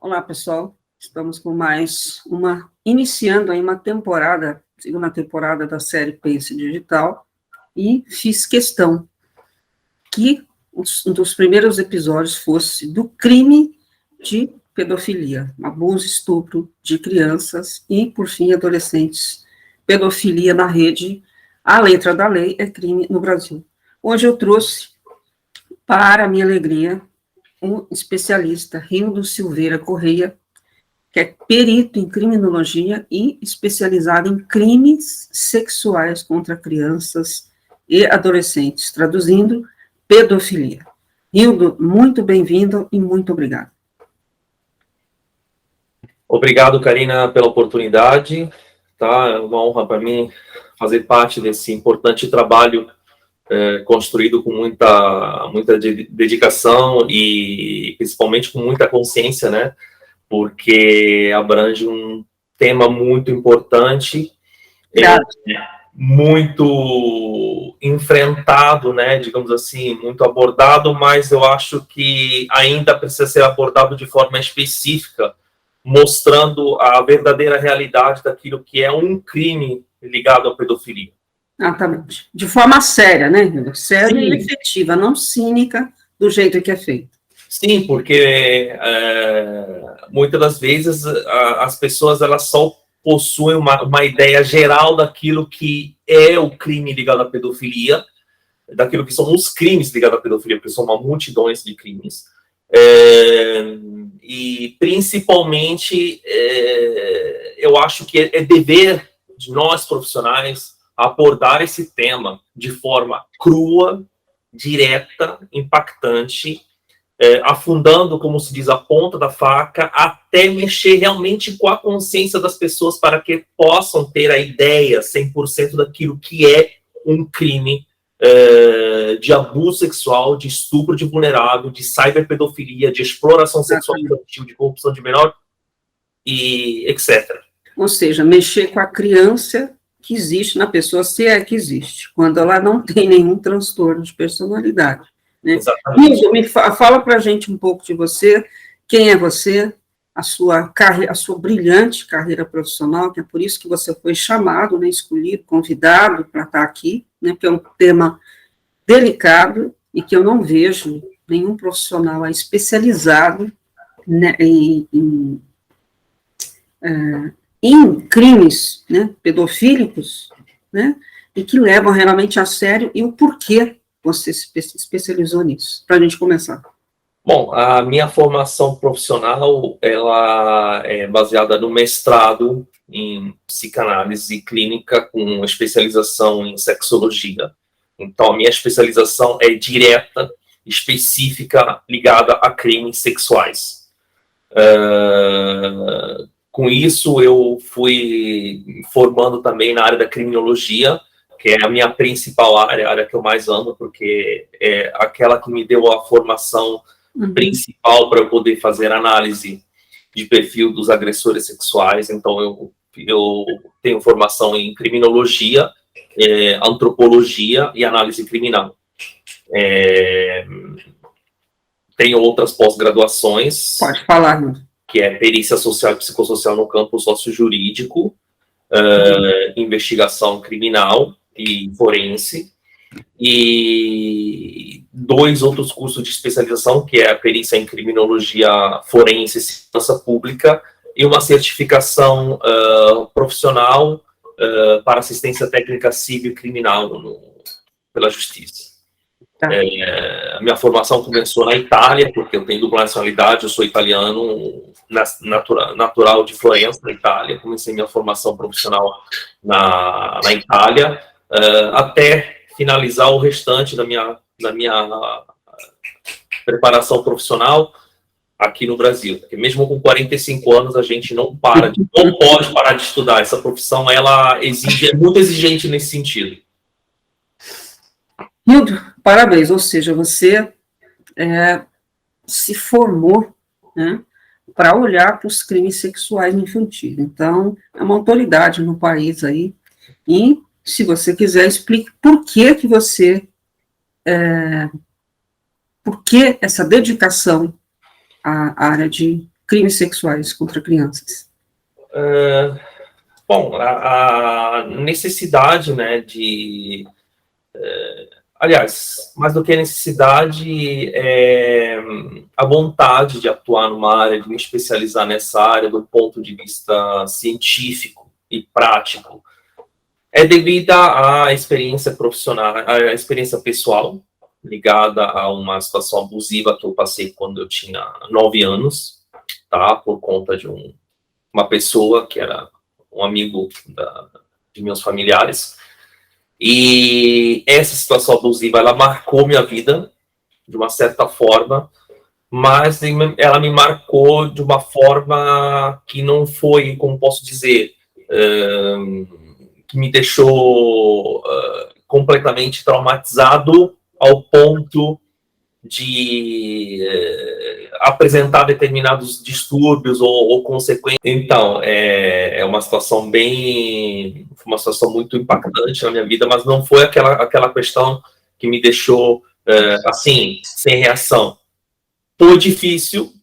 Olá, pessoal. Estamos com iniciando aí uma temporada, segunda temporada da série Pense Digital, e fiz questão que um dos primeiros episódios fosse do crime de pedofilia, abuso e estupro de crianças e, por fim, adolescentes. Pedofilia na rede, a letra da lei é crime no Brasil. Hoje eu trouxe, para minha alegria, um especialista, Rildo Silveira Correia, que é perito em criminologia e especializado em crimes sexuais contra crianças e adolescentes, traduzindo, pedofilia. Rildo, muito bem-vindo e muito obrigado. Obrigado, Karina, pela oportunidade. Tá? É uma honra para mim fazer parte desse importante trabalho construído com muita dedicação e principalmente com muita consciência, né? Porque abrange um tema muito importante, muito enfrentado, né? Digamos assim, muito abordado, mas eu acho que ainda precisa ser abordado de forma específica, mostrando a verdadeira realidade daquilo que é um crime ligado à pedofilia. Exatamente. De forma séria, né, Rildo? Séria e efetiva, não cínica, do jeito que é feito. Sim, porque muitas das vezes as pessoas elas só possuem uma ideia geral daquilo que é o crime ligado à pedofilia, daquilo que são os crimes ligados à pedofilia, porque são uma multidão de crimes. E principalmente eu acho que é dever de nós profissionais abordar esse tema de forma crua, direta, impactante, afundando, como se diz, a ponta da faca, até mexer realmente com a consciência das pessoas para que possam ter a ideia 100% daquilo que é um crime de abuso sexual, de estupro de vulnerável, de cyberpedofilia, de exploração sexual infantil, de corrupção de menor, e etc. Ou seja, mexer com a criança que existe na pessoa, se é que existe, quando ela não tem nenhum transtorno de personalidade. Né? Exatamente. Fala para a gente um pouco de você, quem é você, a sua brilhante carreira profissional, que é por isso que você foi chamado, né, escolhido, convidado para estar aqui, né, porque é um tema delicado e que eu não vejo nenhum profissional especializado, né, em crimes, né, pedofílicos, né, e que levam realmente a sério, e o porquê você se especializou nisso, para a gente começar. Bom, a minha formação profissional, ela é baseada no mestrado em psicanálise clínica com especialização em sexologia. Então, a minha especialização é direta, específica, ligada a crimes sexuais. Com isso, eu fui formando também na área da criminologia, que é a minha principal área, a área que eu mais amo, porque é aquela que me deu a formação principal para eu poder fazer análise de perfil dos agressores sexuais. Então, eu tenho formação em criminologia, antropologia e análise criminal. Tenho outras pós-graduações. Pode falar, Rildo. Que é perícia social e psicossocial no campo sócio-jurídico, investigação criminal e forense, e 2 outros cursos de especialização, que é a perícia em criminologia forense e segurança pública, e uma certificação profissional para assistência técnica civil e criminal pela Justiça. A minha formação começou na Itália, porque eu tenho dupla nacionalidade, eu sou italiano, natural de Florença, na Itália. Comecei minha formação profissional na Itália, até finalizar o restante da minha preparação profissional aqui no Brasil. Porque mesmo com 45 anos, a gente não pode parar de estudar. Essa profissão, ela é muito exigente nesse sentido. Rildo, parabéns, ou seja, você se formou, né, para olhar para os crimes sexuais infantis. Então, é uma autoridade no país aí, e se você quiser, explique por que que você, por que essa dedicação à área de crimes sexuais contra crianças. Bom, a necessidade, né, aliás, mais do que a necessidade, a vontade de atuar numa área, de me especializar nessa área do ponto de vista científico e prático, é devido à experiência profissional, à experiência pessoal, ligada a uma situação abusiva que eu passei quando eu tinha 9 anos, tá? Por conta de uma pessoa que era um amigo de meus familiares. E essa situação abusiva, ela marcou minha vida, de uma certa forma, mas ela me marcou de uma forma que não foi, como posso dizer, que me deixou completamente traumatizado ao ponto de apresentar determinados distúrbios ou consequências. Então, é uma situação uma situação muito impactante na minha vida, mas não foi aquela questão que me deixou assim, sem reação. Foi difícil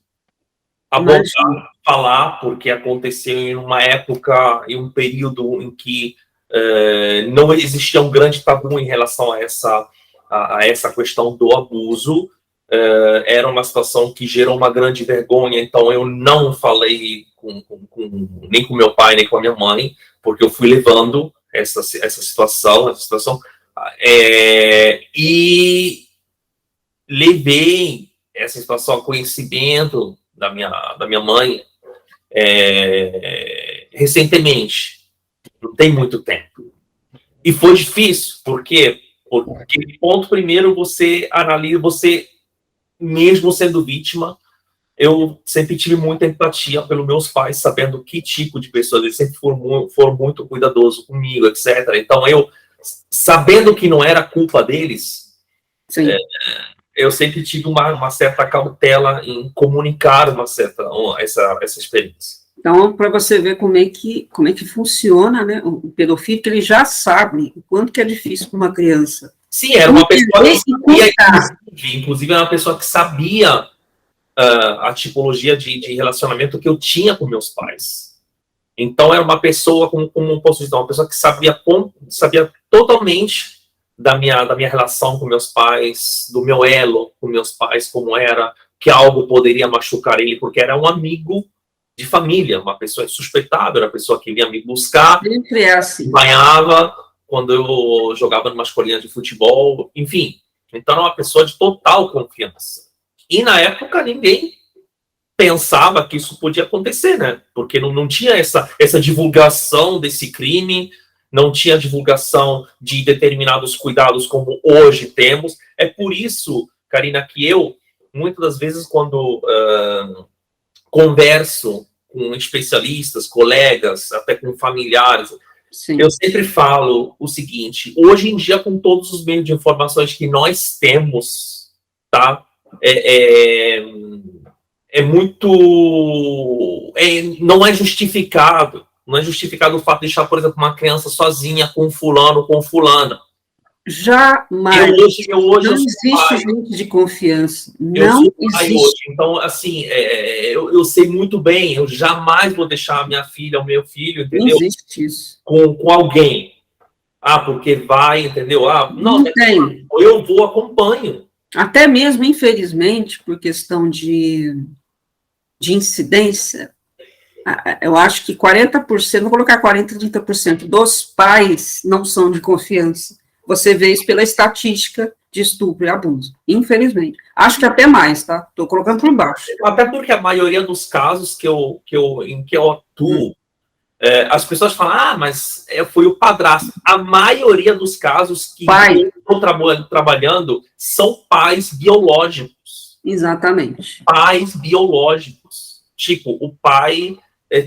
abordar, falar, porque aconteceu em uma época, em um período em que não existia um grande tabu em relação a essa questão do abuso. Era uma situação que gerou uma grande vergonha, então eu não falei nem com meu pai, nem com a minha mãe, porque eu fui levando essa situação, e levei essa situação a conhecimento da minha mãe recentemente, não tem muito tempo. E foi difícil, por quê? Porque, ponto primeiro, você analisa, mesmo sendo vítima, eu sempre tive muita empatia pelos meus pais, sabendo que tipo de pessoas, eles sempre foram muito cuidadosos comigo, etc. Então, sabendo que não era culpa deles, eu sempre tive uma certa cautela em comunicar essa experiência. Então, para você ver como é que funciona, né, o pedofílico, ele já sabe o quanto que é difícil para uma criança. Sim, era uma pessoa que sabia, inclusive era uma pessoa que sabia a tipologia de relacionamento que eu tinha com meus pais. Então, era uma pessoa, como posso dizer, uma pessoa que sabia totalmente da minha relação com meus pais, do meu elo com meus pais, como era, que algo poderia machucar ele, porque era um amigo de família, uma pessoa insuspeitável, era uma pessoa que vinha me buscar, sempre é assim. Banhava quando eu jogava numa escolinha de futebol, enfim. Então, era uma pessoa de total confiança. E, na época, ninguém pensava que isso podia acontecer, né? Porque não tinha essa divulgação desse crime, não tinha divulgação de determinados cuidados como hoje temos. É por isso, Karina, que eu, muitas das vezes, quando converso com especialistas, colegas, até com familiares, Sim. Eu sempre falo o seguinte: hoje em dia, com todos os meios de informações que nós temos, tá? Muito. Não é justificado. Não é justificado o fato de deixar, por exemplo, uma criança sozinha com fulano, com fulana. Jamais. Hoje não existe gente de confiança. Eu Não sou pai existe. hoje. Então, assim, eu sei muito bem, eu jamais vou deixar a minha filha, o meu filho, entendeu? Não existe isso. Com alguém. Porque vai, entendeu? Não tem. Eu vou, acompanho. Até mesmo, infelizmente, por questão de incidência, eu acho que 40%, vou colocar 40%, 30% dos pais não são de confiança. Você vê isso pela estatística de estupro e abuso, infelizmente. Acho que até mais, tá? Estou colocando por baixo. Até porque a maioria dos casos em que eu atuo, as pessoas falam, mas foi o padrasto. A maioria dos casos que estão trabalhando são pais biológicos. Exatamente. Pais biológicos. Tipo, o pai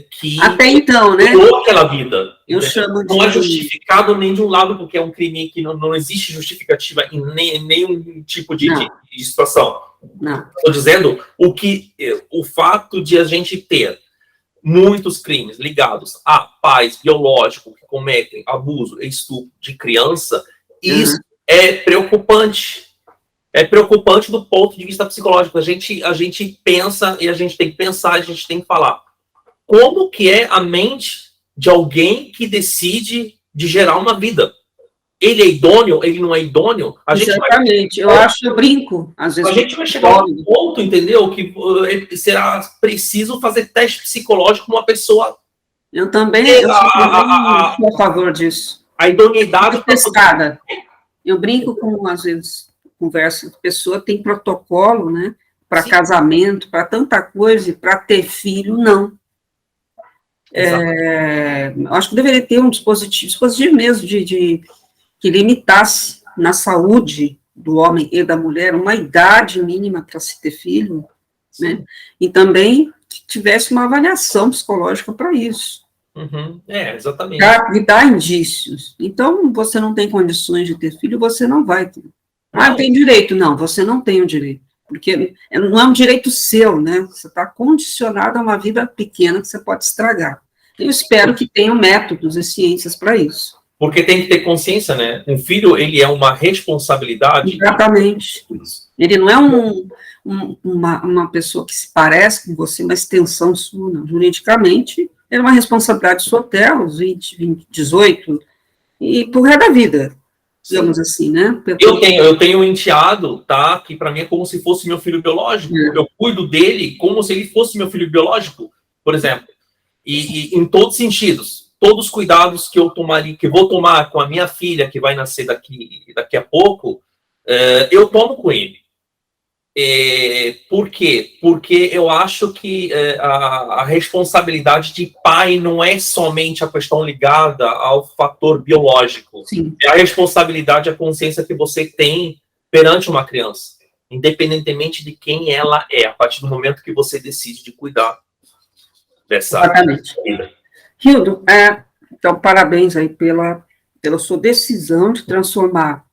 que até então, né? criou aquela vida. Eu chamo de... Não é justificado nem de um lado, porque é um crime que não existe justificativa em nenhum tipo de situação. Não. Estou dizendo o fato de a gente ter muitos crimes ligados a pais biológicos que cometem abuso e estupro de criança, isso é preocupante. É preocupante do ponto de vista psicológico. A gente pensa e a gente tem que pensar, a gente tem que falar. Como que é a mente de alguém que decide de gerar uma vida? Ele é idôneo? Ele não é idôneo? Exatamente. Eu brinco, às vezes. A gente vai chegar a um ponto, entendeu? Que será preciso fazer teste psicológico com uma pessoa. Eu também sou a favor disso. A idoneidade. Testada. Eu brinco com, às vezes, conversa, a pessoa tem protocolo, né? Para casamento, para tanta coisa, e para ter filho, não. Acho que deveria ter um dispositivo mesmo que limitasse na saúde do homem e da mulher uma idade mínima para se ter filho, né? E também que tivesse uma avaliação psicológica para isso. Exatamente. Para dar indícios. Então, você não tem condições de ter filho, você não vai ter. Eu tenho direito. Não, você não tem o direito. Porque não é um direito seu, né? Você está condicionado a uma vida pequena que você pode estragar. Eu espero que tenham métodos e ciências para isso. Porque tem que ter consciência, né? Um filho, ele é uma responsabilidade. Exatamente. Ele não é uma pessoa que se parece com você, uma extensão sua, não. Juridicamente, é uma responsabilidade sua até os 20, 18, e por resto da vida, digamos assim, né? Eu tenho um enteado, tá? Que para mim é como se fosse meu filho biológico. Eu cuido dele como se ele fosse meu filho biológico, por exemplo. E em todos os sentidos. Todos os cuidados que eu tomaria, que vou tomar com a minha filha, que vai nascer daqui a pouco, eu tomo com ele. Por quê? Porque eu acho que a responsabilidade de pai não é somente a questão ligada ao fator biológico. Sim. É a responsabilidade, a consciência que você tem perante uma criança, independentemente de quem ela é, a partir do momento que você decide de cuidar dessa vida. Hildo, então, parabéns aí pela sua decisão de transformar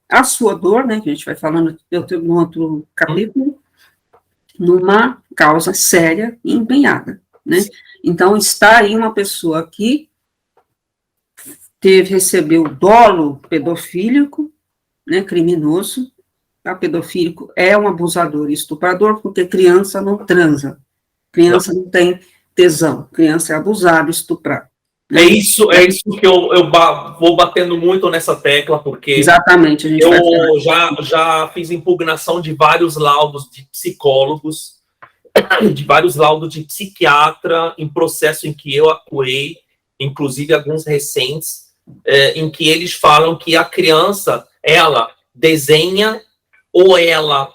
a sua dor, né, que a gente vai falando no outro capítulo, numa causa séria e empenhada, né? Então, está aí uma pessoa que recebeu dolo pedofílico, né, criminoso. O pedofílico é um abusador e estuprador, porque criança não transa, criança não tem tesão, criança é abusada, estuprada. É isso que eu vou batendo muito nessa tecla, porque exatamente, a gente eu já fiz impugnação de vários laudos de psicólogos, de vários laudos de psiquiatra, em processo em que eu atuei, inclusive alguns recentes, em que eles falam que a criança, ela desenha ou ela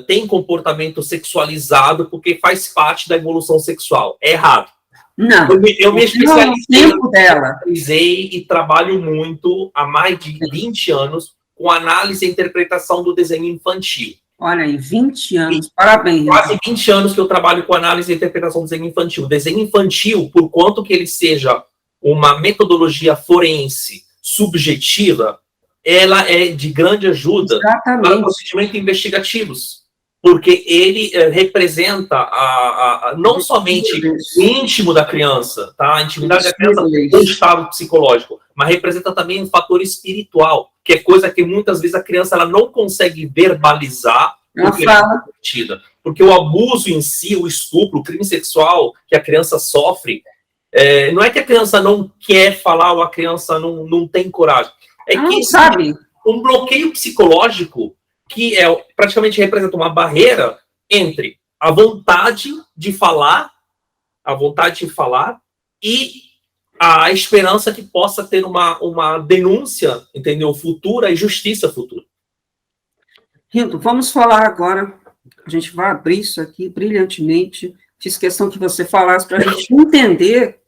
tem comportamento sexualizado porque faz parte da evolução sexual. É errado. Não. Eu me especializei e trabalho muito há mais de 20 anos com análise e interpretação do desenho infantil. Olha aí, 20 anos, parabéns. Quase 20 anos que eu trabalho com análise e interpretação do desenho infantil. O desenho infantil, por quanto que ele seja uma metodologia forense subjetiva, ela é de grande ajuda para procedimentos investigativos, porque ele representa não somente o íntimo da criança, tá? A intimidade da criança do estado psicológico, mas representa também um fator espiritual, que é coisa que muitas vezes a criança ela não consegue verbalizar, porque o abuso em si, o estupro, o crime sexual que a criança sofre, não é que a criança não quer falar ou a criança não tem coragem, é que sabe um bloqueio psicológico que praticamente representa uma barreira entre a vontade de falar e a esperança que possa ter uma denúncia, entendeu, futura e justiça futura. Hildo, vamos falar agora, a gente vai abrir isso aqui brilhantemente, fiz questão que você falasse para a gente entender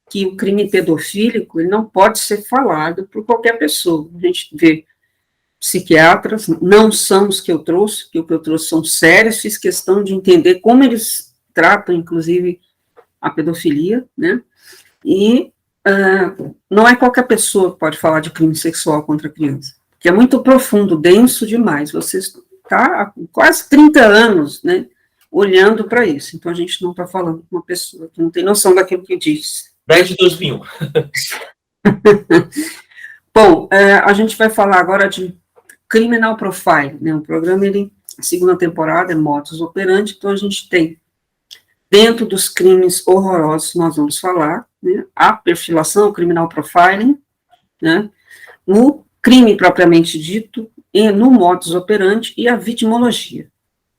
que o crime pedofílico ele não pode ser falado por qualquer pessoa. A gente vê psiquiatras, não são os que eu trouxe, que o que eu trouxe são sérios, fiz questão de entender como eles tratam, inclusive, a pedofilia, né? E não é qualquer pessoa que pode falar de crime sexual contra a criança, que é muito profundo, denso demais. Você está há quase 30 anos, né, olhando para isso. Então, a gente não está falando com uma pessoa que não tem noção daquilo que diz. 10 de 2001. Bom, a gente vai falar agora de Criminal Profile, né? O programa, a segunda temporada é Modus Operandi, então a gente tem, dentro dos crimes horrorosos, nós vamos falar, né, a perfilação, o Criminal Profiling, né, o crime propriamente dito, e no Modus Operandi e a vitimologia,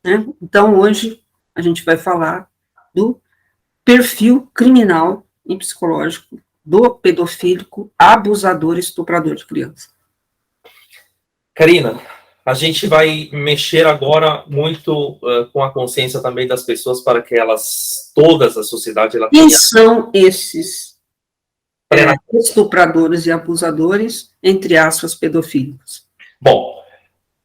né? Então, hoje, a gente vai falar do perfil criminal e psicológico do pedofílico, abusador e estuprador de criança. Karina, a gente vai mexer agora muito com a consciência também das pessoas para que elas, todas a sociedade... Quem são esses estupradores e abusadores, entre aspas, pedofílicos? Bom,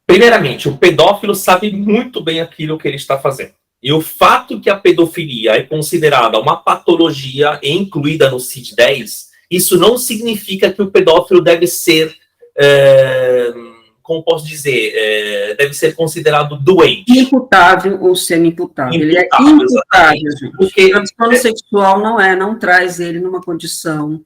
primeiramente, o pedófilo sabe muito bem aquilo que ele está fazendo. E o fato que a pedofilia é considerada uma patologia e incluída no CID-10, isso não significa que o pedófilo deve ser, como posso dizer, deve ser considerado doente. Imputável ou semi-imputável. Ele é imputável, gente. Porque o transtorno sexual não traz ele numa condição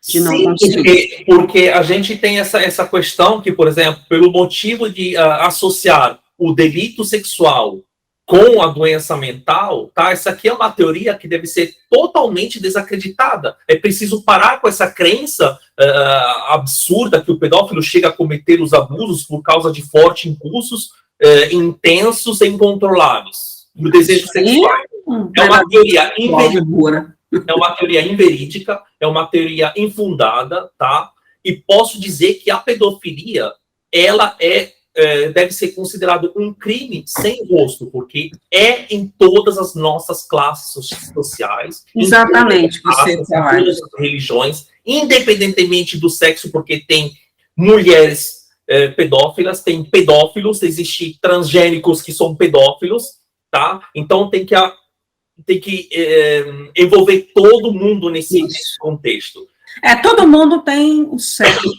de não consciência. Porque a gente tem essa questão que, por exemplo, pelo motivo de associar o delito sexual com a doença mental, tá? Essa aqui é uma teoria que deve ser totalmente desacreditada. É preciso parar com essa crença absurda que o pedófilo chega a cometer os abusos por causa de fortes impulsos intensos e incontrolados do desejo sexual. É uma teoria inverídica, é uma teoria inverídica, é uma teoria infundada, tá? E posso dizer que a pedofilia, ela deve ser considerado um crime sem rosto, porque é em todas as nossas classes sociais. Exatamente, em todas as religiões, independentemente do sexo, porque tem mulheres pedófilas, tem pedófilos, existem transgênicos que são pedófilos, tá? Então tem que envolver todo mundo nesse contexto. Todo mundo tem o sexo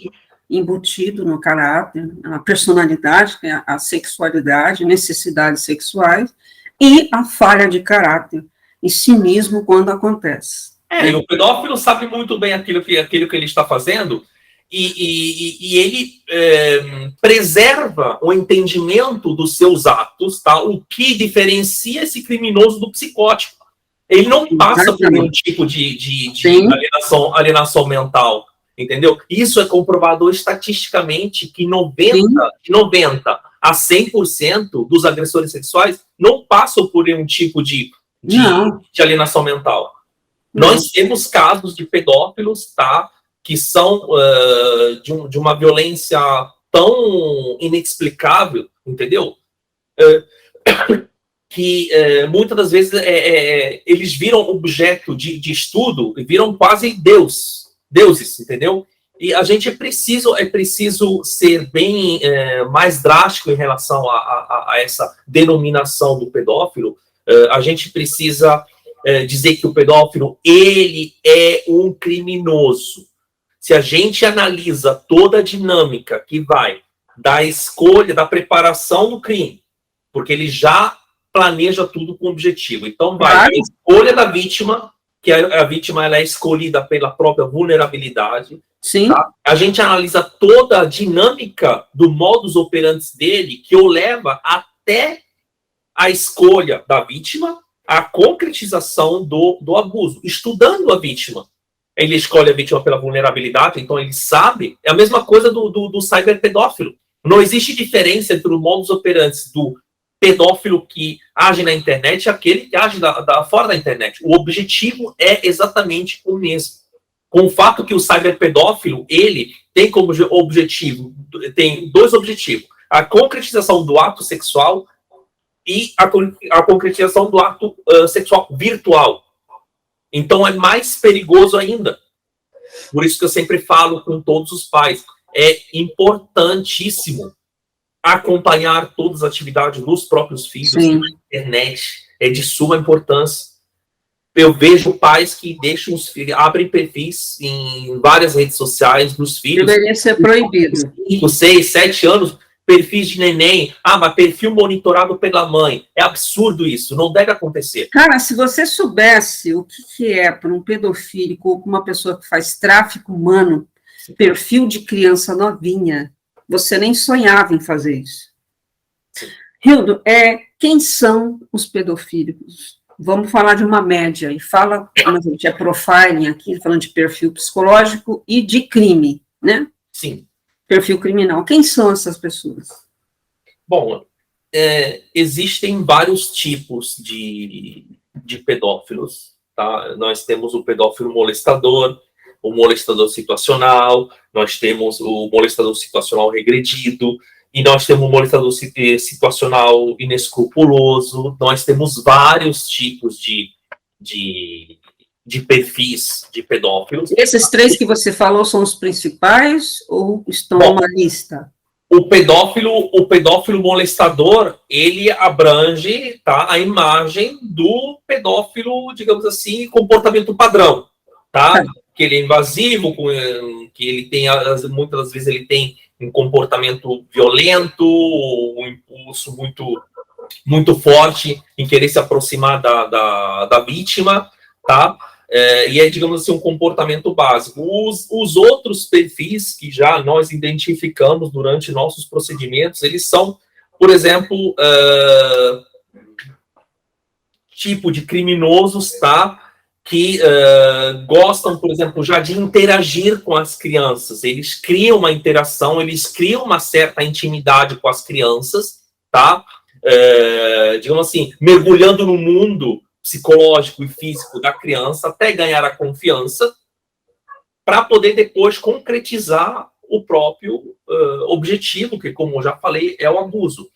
embutido no caráter, na personalidade, a sexualidade, necessidades sexuais, e a falha de caráter e cinismo quando acontece. E o pedófilo sabe muito bem aquilo que ele está fazendo, e ele preserva o entendimento dos seus atos, tá? O que diferencia esse criminoso do psicótico. Ele não passa por nenhum tipo de alienação mental. Entendeu? Isso é comprovado estatisticamente que 90 a 100% dos agressores sexuais não passam por nenhum tipo de alienação mental. Nós temos casos de pedófilos, tá, que são de uma violência tão inexplicável, entendeu? Que muitas das vezes eles viram objeto de estudo e viram quase deuses, entendeu? E a gente é preciso ser bem mais drástico em relação a essa denominação do pedófilo. A gente precisa dizer que o pedófilo, ele é um criminoso. Se a gente analisa toda a dinâmica que vai da escolha, da preparação do crime, porque ele já planeja tudo com objetivo. Então, vai a escolha da vítima, que a vítima ela é escolhida pela própria vulnerabilidade. Sim. Tá? A gente analisa toda a dinâmica do modus operandi dele, que o leva até a escolha da vítima, a concretização do abuso. Estudando a vítima. Ele escolhe a vítima pela vulnerabilidade, então ele sabe. É a mesma coisa do cyberpedófilo. Não existe diferença entre o modus operandi do pedófilo que age na internet e aquele que age fora da internet. O objetivo é exatamente o mesmo. Com o fato que o cyberpedófilo, ele tem como objetivo, tem dois objetivos. A concretização do ato sexual e a concretização do ato sexual virtual. Então é mais perigoso ainda. Por isso que eu sempre falo com todos os pais. É importantíssimo acompanhar todas as atividades dos próprios filhos na internet. É de suma importância. Eu vejo pais que deixam os filhos, abrem perfis em várias redes sociais dos filhos. Deveria ser proibido. 5, 6, 7 anos, perfis de neném, mas perfil monitorado pela mãe. É absurdo isso, não deve acontecer. Cara, se você soubesse o que é para um pedofílico ou para uma pessoa que faz tráfico humano, perfil de criança novinha, você nem sonhava em fazer isso. Hildo, quem são os pedofílicos? Vamos falar de uma média, e fala, como a gente é profiling aqui, falando de perfil psicológico e de crime, né? Sim. Perfil criminal. Quem são essas pessoas? Bom, existem vários tipos de pedófilos, tá? Nós temos o pedófilo molestador, o molestador situacional, nós temos o molestador situacional regredido, e nós temos o molestador situacional inescrupuloso. Nós temos vários tipos de perfis de pedófilos. Esses 3 que você falou são os principais ou estão numa lista? O pedófilo molestador, ele abrange, tá, a imagem do pedófilo, digamos assim, comportamento padrão, tá? Que ele é invasivo, que ele tem, muitas das vezes ele tem um comportamento violento, um impulso muito forte em querer se aproximar da vítima, tá? E é, digamos assim, um comportamento básico. Os outros perfis que já nós identificamos durante nossos procedimentos, eles são, por exemplo, tipo de criminosos, tá? Que gostam, por exemplo, já de interagir com as crianças. Eles criam uma interação, eles criam uma certa intimidade com as crianças, tá? Digamos assim, mergulhando no mundo psicológico e físico da criança até ganhar a confiança para poder depois concretizar o próprio objetivo, que, como eu já falei, é o abuso.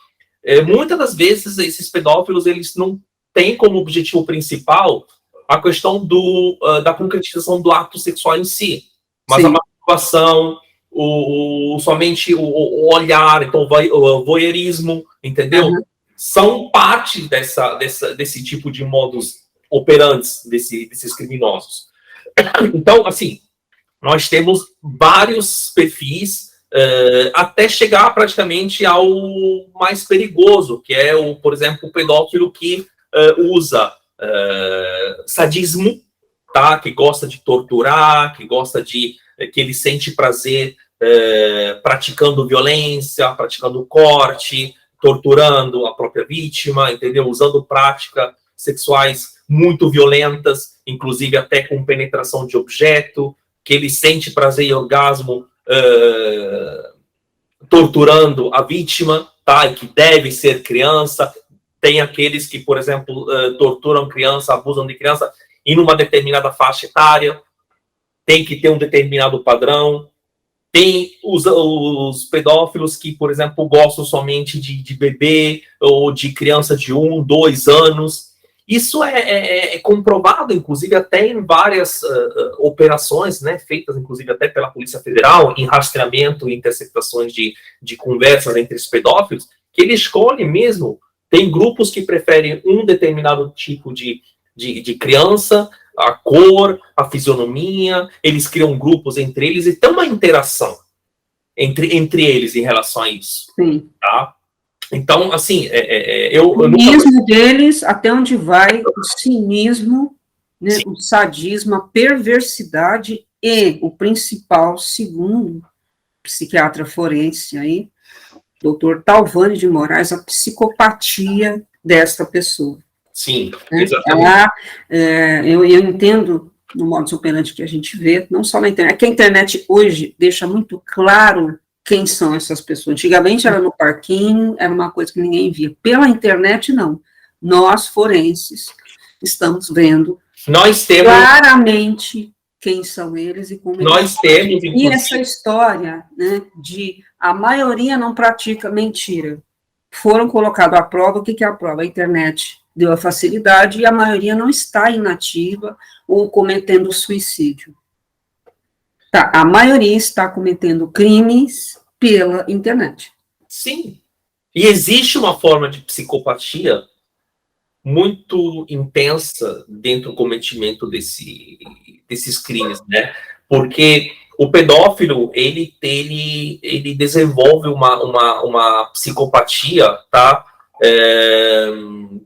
Muitas das vezes, esses pedófilos, eles não têm como objetivo principal a questão da concretização do ato sexual em si, mas sim, a masturbação, somente o olhar, então o voyeurismo, entendeu? Uhum. São parte desse tipo de modus operandi desses criminosos. Então, assim, nós temos vários perfis até chegar praticamente ao mais perigoso, que é, por exemplo, o pedófilo que usa sadismo, tá? Que gosta de torturar, que ele sente prazer praticando violência, praticando corte, torturando a própria vítima, entendeu? Usando práticas sexuais muito violentas, inclusive até com penetração de objeto, que ele sente prazer e orgasmo torturando a vítima, tá? E que deve ser criança. Tem aqueles que, por exemplo, torturam criança, abusam de criança em uma determinada faixa etária, tem que ter um determinado padrão. Tem os pedófilos que, por exemplo, gostam somente de bebê ou de criança de 1, 2 anos. Isso é comprovado, inclusive, até em várias operações, né, feitas, inclusive, até pela Polícia Federal, em rastreamento e interceptações de conversas entre os pedófilos, que ele escolhe mesmo. Tem grupos que preferem um determinado tipo de criança, a cor, a fisionomia, eles criam grupos entre eles e tem uma interação entre eles em relação a isso. Sim. Tá? Então, assim, o cinismo deles, até onde vai o cinismo, né, o sadismo, a perversidade e o principal, segundo o psiquiatra forense aí, doutor Talvani de Moraes, a psicopatia desta pessoa. Sim, exatamente. Eu entendo no modus operandi que a gente vê, não só na internet, que a internet hoje deixa muito claro quem são essas pessoas. Antigamente era no parquinho, era uma coisa que ninguém via. Pela internet, não. Nós, forenses, estamos vendo claramente quem são eles e como nós temos, inclusive. E essa história, né, de a maioria não pratica mentira. Foram colocados à prova, o que é a prova? A internet deu a facilidade e a maioria não está inativa ou cometendo suicídio. Tá, a maioria está cometendo crimes pela internet. Sim. E existe uma forma de psicopatia muito intensa dentro do cometimento desses crimes, né? Porque O pedófilo, ele desenvolve uma psicopatia, tá?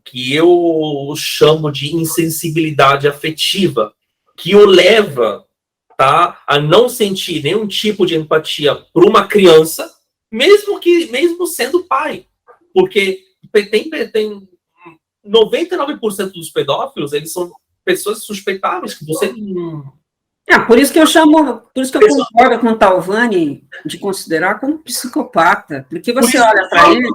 Que eu chamo de insensibilidade afetiva, que o leva, tá, a não sentir nenhum tipo de empatia para uma criança, mesmo sendo pai. Porque tem 99% dos pedófilos, eles são pessoas suspeitáveis, que você não... Por isso que eu concordo com o Talvani de considerar como psicopata, porque você olha para ele,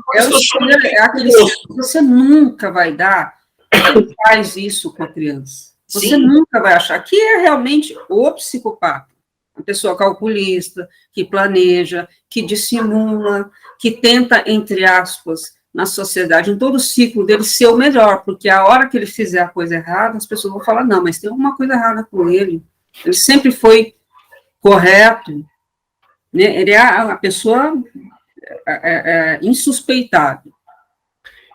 é aquele que você nunca vai dar, ele faz isso com a criança. Você Sim. nunca vai achar que é realmente o psicopata. Uma pessoa calculista, que planeja, que dissimula, que tenta, entre aspas, na sociedade, em todo o ciclo dele, ser o melhor, porque a hora que ele fizer a coisa errada, as pessoas vão falar, não, mas tem alguma coisa errada com ele. Ele sempre foi correto, né? Ele é a pessoa insuspeitável.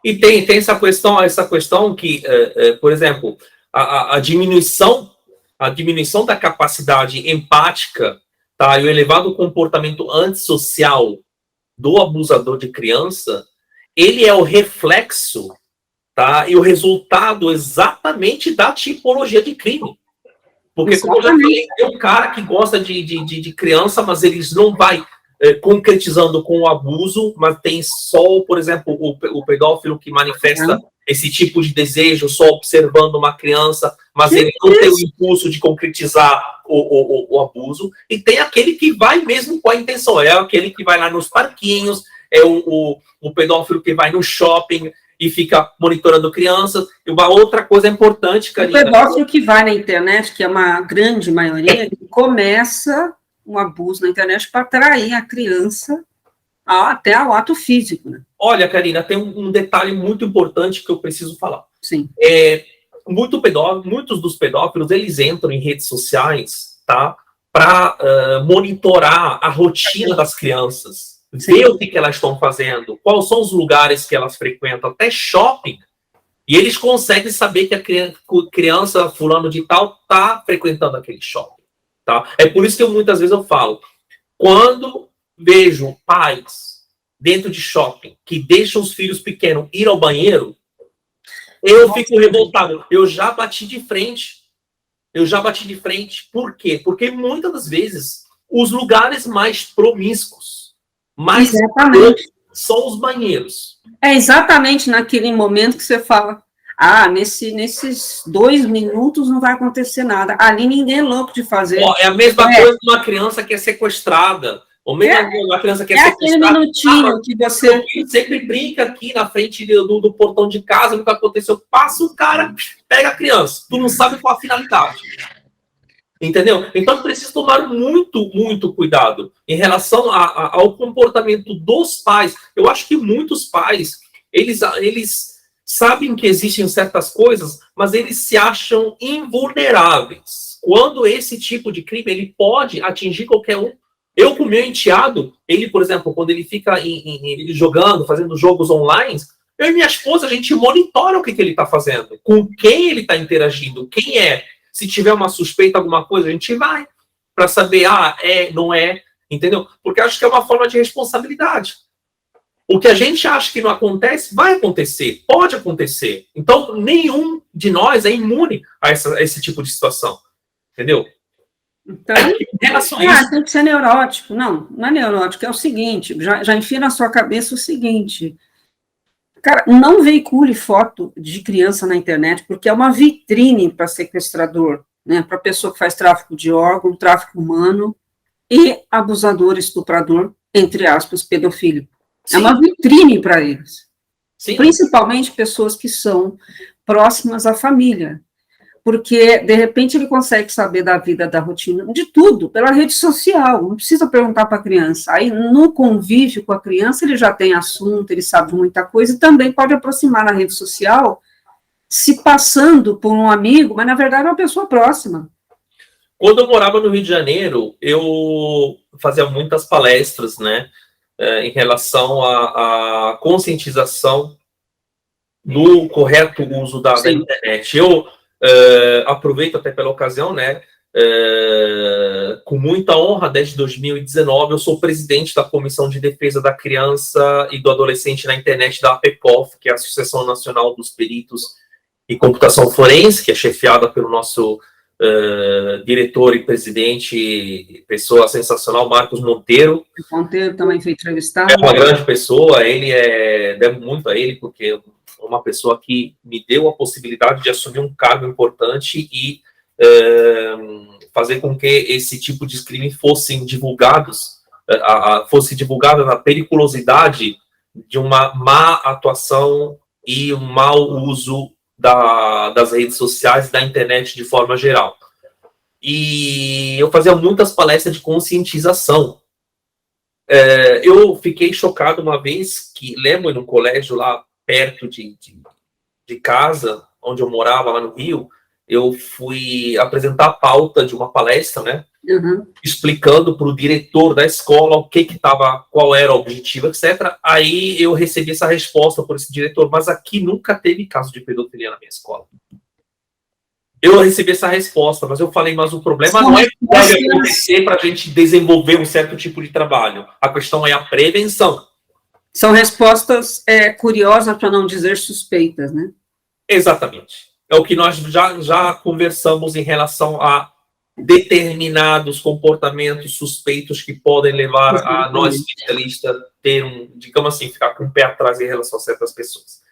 E tem essa questão que, por exemplo, a diminuição da capacidade empática, tá, e o elevado comportamento antissocial do abusador de criança, ele é o reflexo, tá, e o resultado exatamente da tipologia de crime. Porque, como eu já falei, é um cara que gosta de criança, mas eles não vai concretizando com o abuso, mas tem só, por exemplo, o pedófilo que manifesta esse tipo de desejo só observando uma criança, mas ele não tem o impulso de concretizar o abuso. E tem aquele que vai mesmo com a intenção, é aquele que vai lá nos parquinhos, é o pedófilo que vai no shopping e fica monitorando crianças. E uma outra coisa importante, Karina... O pedófilo que vai na internet, que é uma grande maioria, que começa um abuso na internet para atrair a criança até ao ato físico, né? Olha, Karina, tem um detalhe muito importante que eu preciso falar. Sim. Muitos dos pedófilos, eles entram em redes sociais, tá, para monitorar a rotina das crianças, Sim. ver o que elas estão fazendo, quais são os lugares que elas frequentam, até shopping, e eles conseguem saber que a criança fulano de tal está frequentando aquele shopping. Tá? É por isso que muitas vezes eu falo, quando vejo pais dentro de shopping que deixam os filhos pequenos ir ao banheiro, eu fico revoltado. Eu já bati de frente. Por quê? Porque muitas das vezes os lugares mais promíscuos, mais são os banheiros. É exatamente naquele momento que você fala, nesses 2 minutos não vai acontecer nada. Ali ninguém é louco de fazer. É a mesma coisa que uma criança que é sequestrada. Ou mesmo uma criança que é sequestrada. Aquele minutinho que você... sempre brinca aqui na frente do portão de casa, o que aconteceu? Passa o cara, pega a criança. Tu não sabe qual a finalidade. Entendeu? Então, precisa tomar muito, muito cuidado em relação ao comportamento dos pais. Eu acho que muitos pais, eles sabem que existem certas coisas, mas eles se acham invulneráveis. Quando esse tipo de crime, ele pode atingir qualquer um. Eu, com o meu enteado, ele, por exemplo, quando ele fica jogando, fazendo jogos online, eu e minha esposa, a gente monitora o que ele está fazendo, com quem ele está interagindo, quem é. Se tiver uma suspeita, alguma coisa, a gente vai para saber, não é, entendeu? Porque acho que é uma forma de responsabilidade. O que a gente acha que não acontece, vai acontecer, pode acontecer. Então, nenhum de nós é imune a esse tipo de situação, entendeu? Então, em relação a isso... tem que ser neurótico. Não é neurótico, é o seguinte, já enfia na sua cabeça o seguinte... Cara, não veicule foto de criança na internet, porque é uma vitrine para sequestrador, né? Para pessoa que faz tráfico de órgão, tráfico humano e abusador, estuprador, entre aspas, pedofílico. Sim. É uma vitrine para eles. Sim. Principalmente pessoas que são próximas à família. Porque, de repente, ele consegue saber da vida, da rotina, de tudo, pela rede social, não precisa perguntar para a criança. Aí, no convívio com a criança, ele já tem assunto, ele sabe muita coisa, e também pode aproximar na rede social, se passando por um amigo, mas, na verdade, é uma pessoa próxima. Quando eu morava no Rio de Janeiro, eu fazia muitas palestras, né, em relação à conscientização do correto uso da internet. Eu aproveito até pela ocasião, né, com muita honra, desde 2019, eu sou presidente da Comissão de Defesa da Criança e do Adolescente na Internet da APECOF, que é a Associação Nacional dos Peritos e Computação Forense, que é chefiada pelo nosso diretor e presidente, pessoa sensacional, Marcos Monteiro. O Monteiro também foi entrevistado. É uma grande pessoa, devo muito a ele, porque é uma pessoa que me deu a possibilidade de assumir um cargo importante e fazer com que esse tipo de crime fossem divulgados, fosse divulgada na periculosidade de uma má atuação e um mau uso das redes sociais, da internet de forma geral. E eu fazia muitas palestras de conscientização. Eu fiquei chocado uma vez que, lembro, no colégio lá perto de casa, onde eu morava, lá no Rio, eu fui apresentar a pauta de uma palestra, né? Uhum. Explicando para o diretor da escola o que estava, qual era o objetivo, etc. Aí eu recebi essa resposta por esse diretor, mas aqui nunca teve caso de pedofilia na minha escola. Eu recebi essa resposta, mas eu falei, mas o problema não é que deve acontecer para a gente desenvolver um certo tipo de trabalho. A questão é a prevenção. São respostas curiosas, para não dizer suspeitas, né? Exatamente. É o que nós já conversamos em relação a determinados comportamentos suspeitos que podem levar a nós, especialistas, ter digamos assim, ficar com o pé atrás em relação a certas pessoas.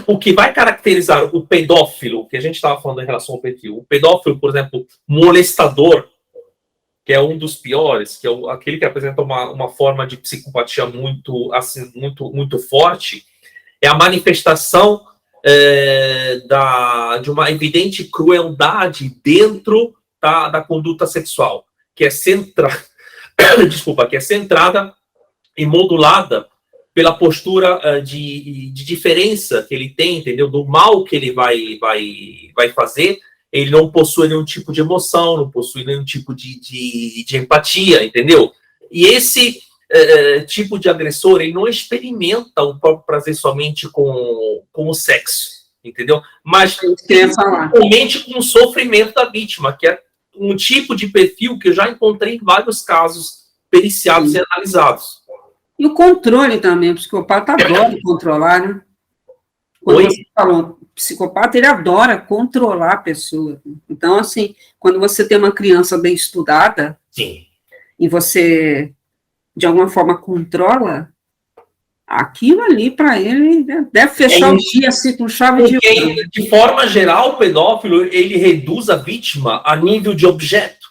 O que vai caracterizar o pedófilo, que a gente estava falando em relação ao perfil, o pedófilo, por exemplo, molestador, que é um dos piores, que é aquele que apresenta uma forma de psicopatia muito, assim, muito forte, é a manifestação de uma evidente crueldade dentro da conduta sexual, que é centrada e modulada pela postura de diferença que ele tem, entendeu? Do mal que ele vai fazer. Ele não possui nenhum tipo de emoção, não possui nenhum tipo de empatia, entendeu? E esse tipo de agressor, ele não experimenta o próprio prazer somente com o sexo, entendeu? Mas principalmente com o sofrimento da vítima, que é um tipo de perfil que eu já encontrei em vários casos periciados e analisados. E o controle também, o psicopata adora controlar, né? Quando você falou, o psicopata, ele adora controlar a pessoa. Então, assim, quando você tem uma criança bem estudada, sim, e você, de alguma forma, controla, aquilo ali, para ele, deve fechar o dia assim, com chave de ouro. De forma geral, o pedófilo, ele reduz a vítima a nível de objeto,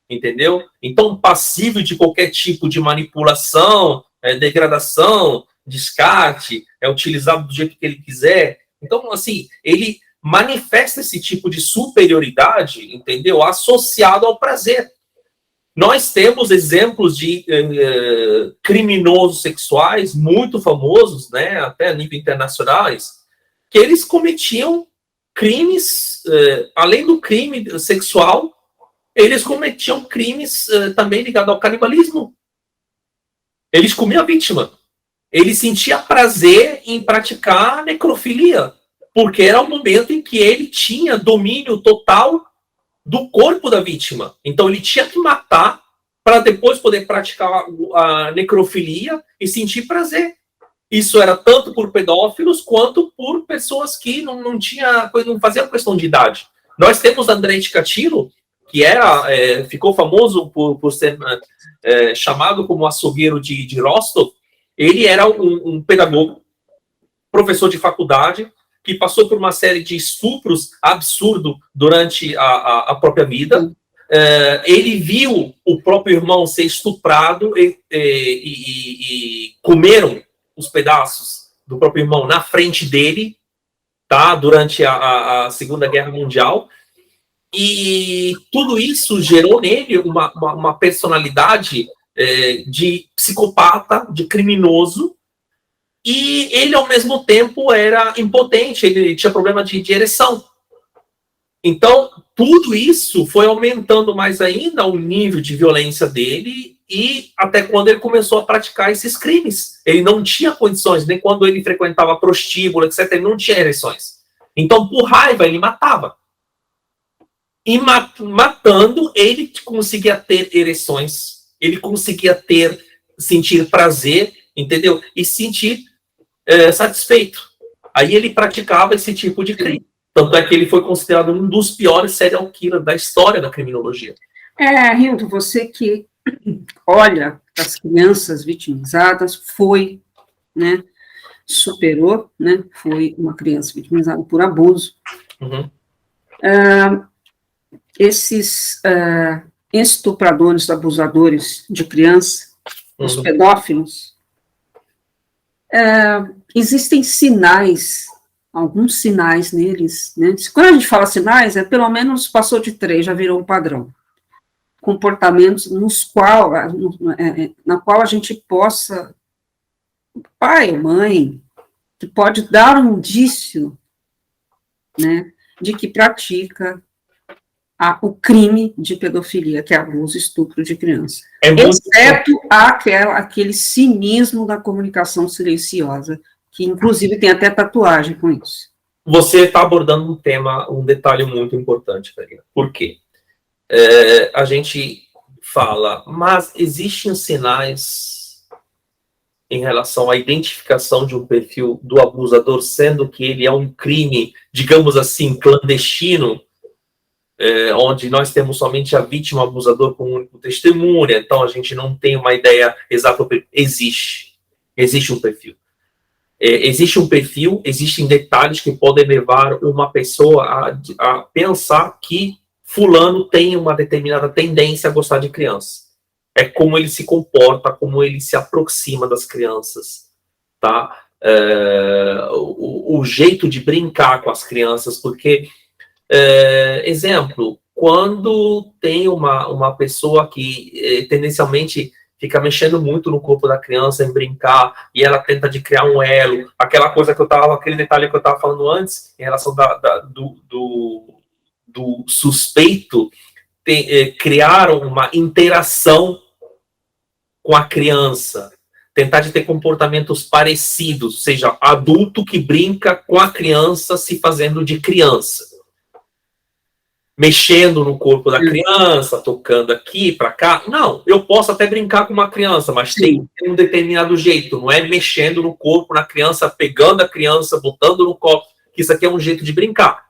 entendeu? Então, passivo de qualquer tipo de manipulação, degradação, descarte, é utilizado do jeito que ele quiser. Então, assim, ele manifesta esse tipo de superioridade, entendeu? Associado ao prazer. Nós temos exemplos de criminosos sexuais muito famosos, né, até a nível internacionais, que eles cometiam crimes, além do crime sexual, eles cometiam crimes também ligados ao canibalismo. Eles comiam a vítima. Ele sentia prazer em praticar necrofilia, porque era o momento em que ele tinha domínio total do corpo da vítima. Então ele tinha que matar para depois poder praticar a necrofilia e sentir prazer. Isso era tanto por pedófilos quanto por pessoas que não faziam questão de idade. Nós temos Andrei Chikatilo, que ficou famoso por ser chamado como açougueiro de Rostov. Ele era um pedagogo, professor de faculdade, que passou por uma série de estupros absurdos durante a própria vida. Ele viu o próprio irmão ser estuprado e comeram os pedaços do próprio irmão na frente dele, tá? Durante a Segunda Guerra Mundial. E tudo isso gerou nele uma personalidade de psicopata, de criminoso, e ele, ao mesmo tempo, era impotente, ele tinha problema de ereção. Então, tudo isso foi aumentando mais ainda o nível de violência dele, e até quando ele começou a praticar esses crimes. Ele não tinha condições, nem quando ele frequentava prostíbulo, etc., ele não tinha ereções. Então, por raiva, ele matava. e matando, ele conseguia ter ereções, ele conseguia sentir prazer, entendeu? E sentir satisfeito. Aí ele praticava esse tipo de crime. Tanto é que ele foi considerado um dos piores serial killers da história da criminologia. Hilton, você que olha as crianças vitimizadas, foi, né, superou, né, foi uma criança vitimizada por abuso. Uhum. Esses estupradores, abusadores de criança, os pedófilos, existem sinais, alguns sinais neles, né? Quando a gente fala sinais, pelo menos passou de 3, já virou um padrão. Comportamentos na qual a gente possa, pai ou mãe, que pode dar um indício, né, de que pratica o crime de pedofilia, que é abuso e estupro de criança. Exceto aquele cinismo da comunicação silenciosa, que inclusive tem até tatuagem com isso. Você está abordando um detalhe muito importante, Karina. Por quê? A gente fala, mas existem sinais em relação à identificação de um perfil do abusador, sendo que ele é um crime, digamos assim, clandestino, onde nós temos somente a vítima, o abusador com um único testemunha, então a gente não tem uma ideia exata do perfil. Existe um perfil. Existe um perfil, existem detalhes que podem levar uma pessoa a pensar que fulano tem uma determinada tendência a gostar de criança. É como ele se comporta, como ele se aproxima das crianças, tá? O jeito de brincar com as crianças, porque, exemplo, quando tem uma pessoa que tendencialmente fica mexendo muito no corpo da criança, em brincar, e ela tenta de criar um elo, aquele detalhe que eu estava falando antes, em relação do suspeito criar uma interação com a criança, tentar de ter comportamentos parecidos, ou seja, adulto que brinca com a criança se fazendo de criança, mexendo no corpo da criança, tocando aqui para cá. Não, eu posso até brincar com uma criança, mas tem um determinado jeito, não é mexendo no corpo na criança, pegando a criança, botando no colo, que isso aqui é um jeito de brincar.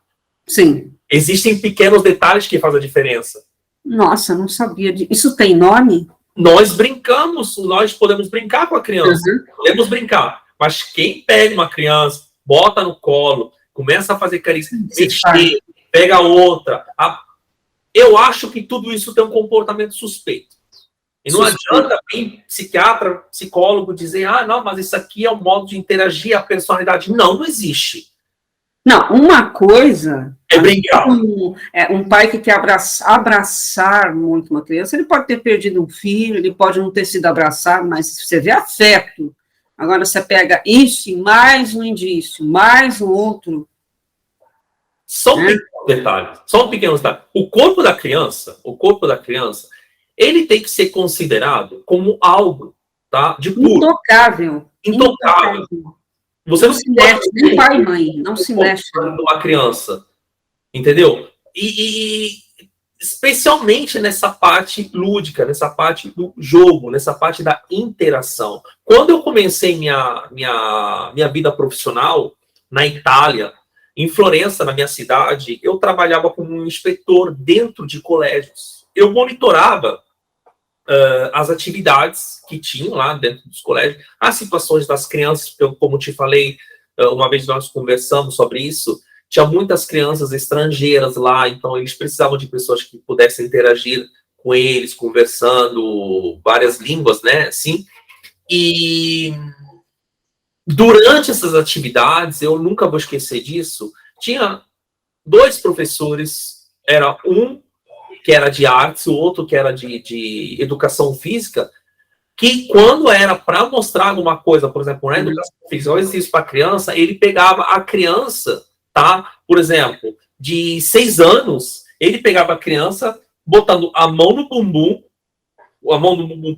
Sim. Existem pequenos detalhes que fazem a diferença. Nossa, não sabia disso. Isso tem nome? Nós brincamos, nós podemos brincar com a criança, podemos brincar, mas quem pega uma criança, bota no colo, começa a fazer carícia, mexer, pega outra, eu acho que tudo isso tem um comportamento suspeito. E não adianta vir psiquiatra, psicólogo dizer, não, mas isso aqui é um modo de interagir, a personalidade. Não existe. Não, uma coisa... É brincar. Um pai que quer abraçar muito uma criança, ele pode ter perdido um filho, ele pode não ter sido abraçado, mas você vê afeto. Agora você pega isso e mais um indício, mais um outro. Só um pequeno detalhe. O corpo da criança, ele tem que ser considerado como algo, tá, de puro. Intocável. Você não se mexe, nem pai e mãe, não se mexe. Uma criança, entendeu? E especialmente nessa parte lúdica, nessa parte do jogo, nessa parte da interação. Quando eu comecei minha vida profissional na Itália, em Florença, na minha cidade, eu trabalhava como um inspetor dentro de colégios. Eu monitorava as atividades que tinham lá dentro dos colégios, as situações das crianças, como te falei, uma vez nós conversamos sobre isso, tinha muitas crianças estrangeiras lá, então eles precisavam de pessoas que pudessem interagir com eles, conversando várias línguas, né, assim, e durante essas atividades, eu nunca vou esquecer disso, tinha 2 professores, era um que era de artes, o outro que era de educação física, que quando era para mostrar alguma coisa, por exemplo, na educação física, ou exercício para criança, ele pegava a criança, tá? Por exemplo, de 6 anos, ele pegava a criança, botando a mão no bumbum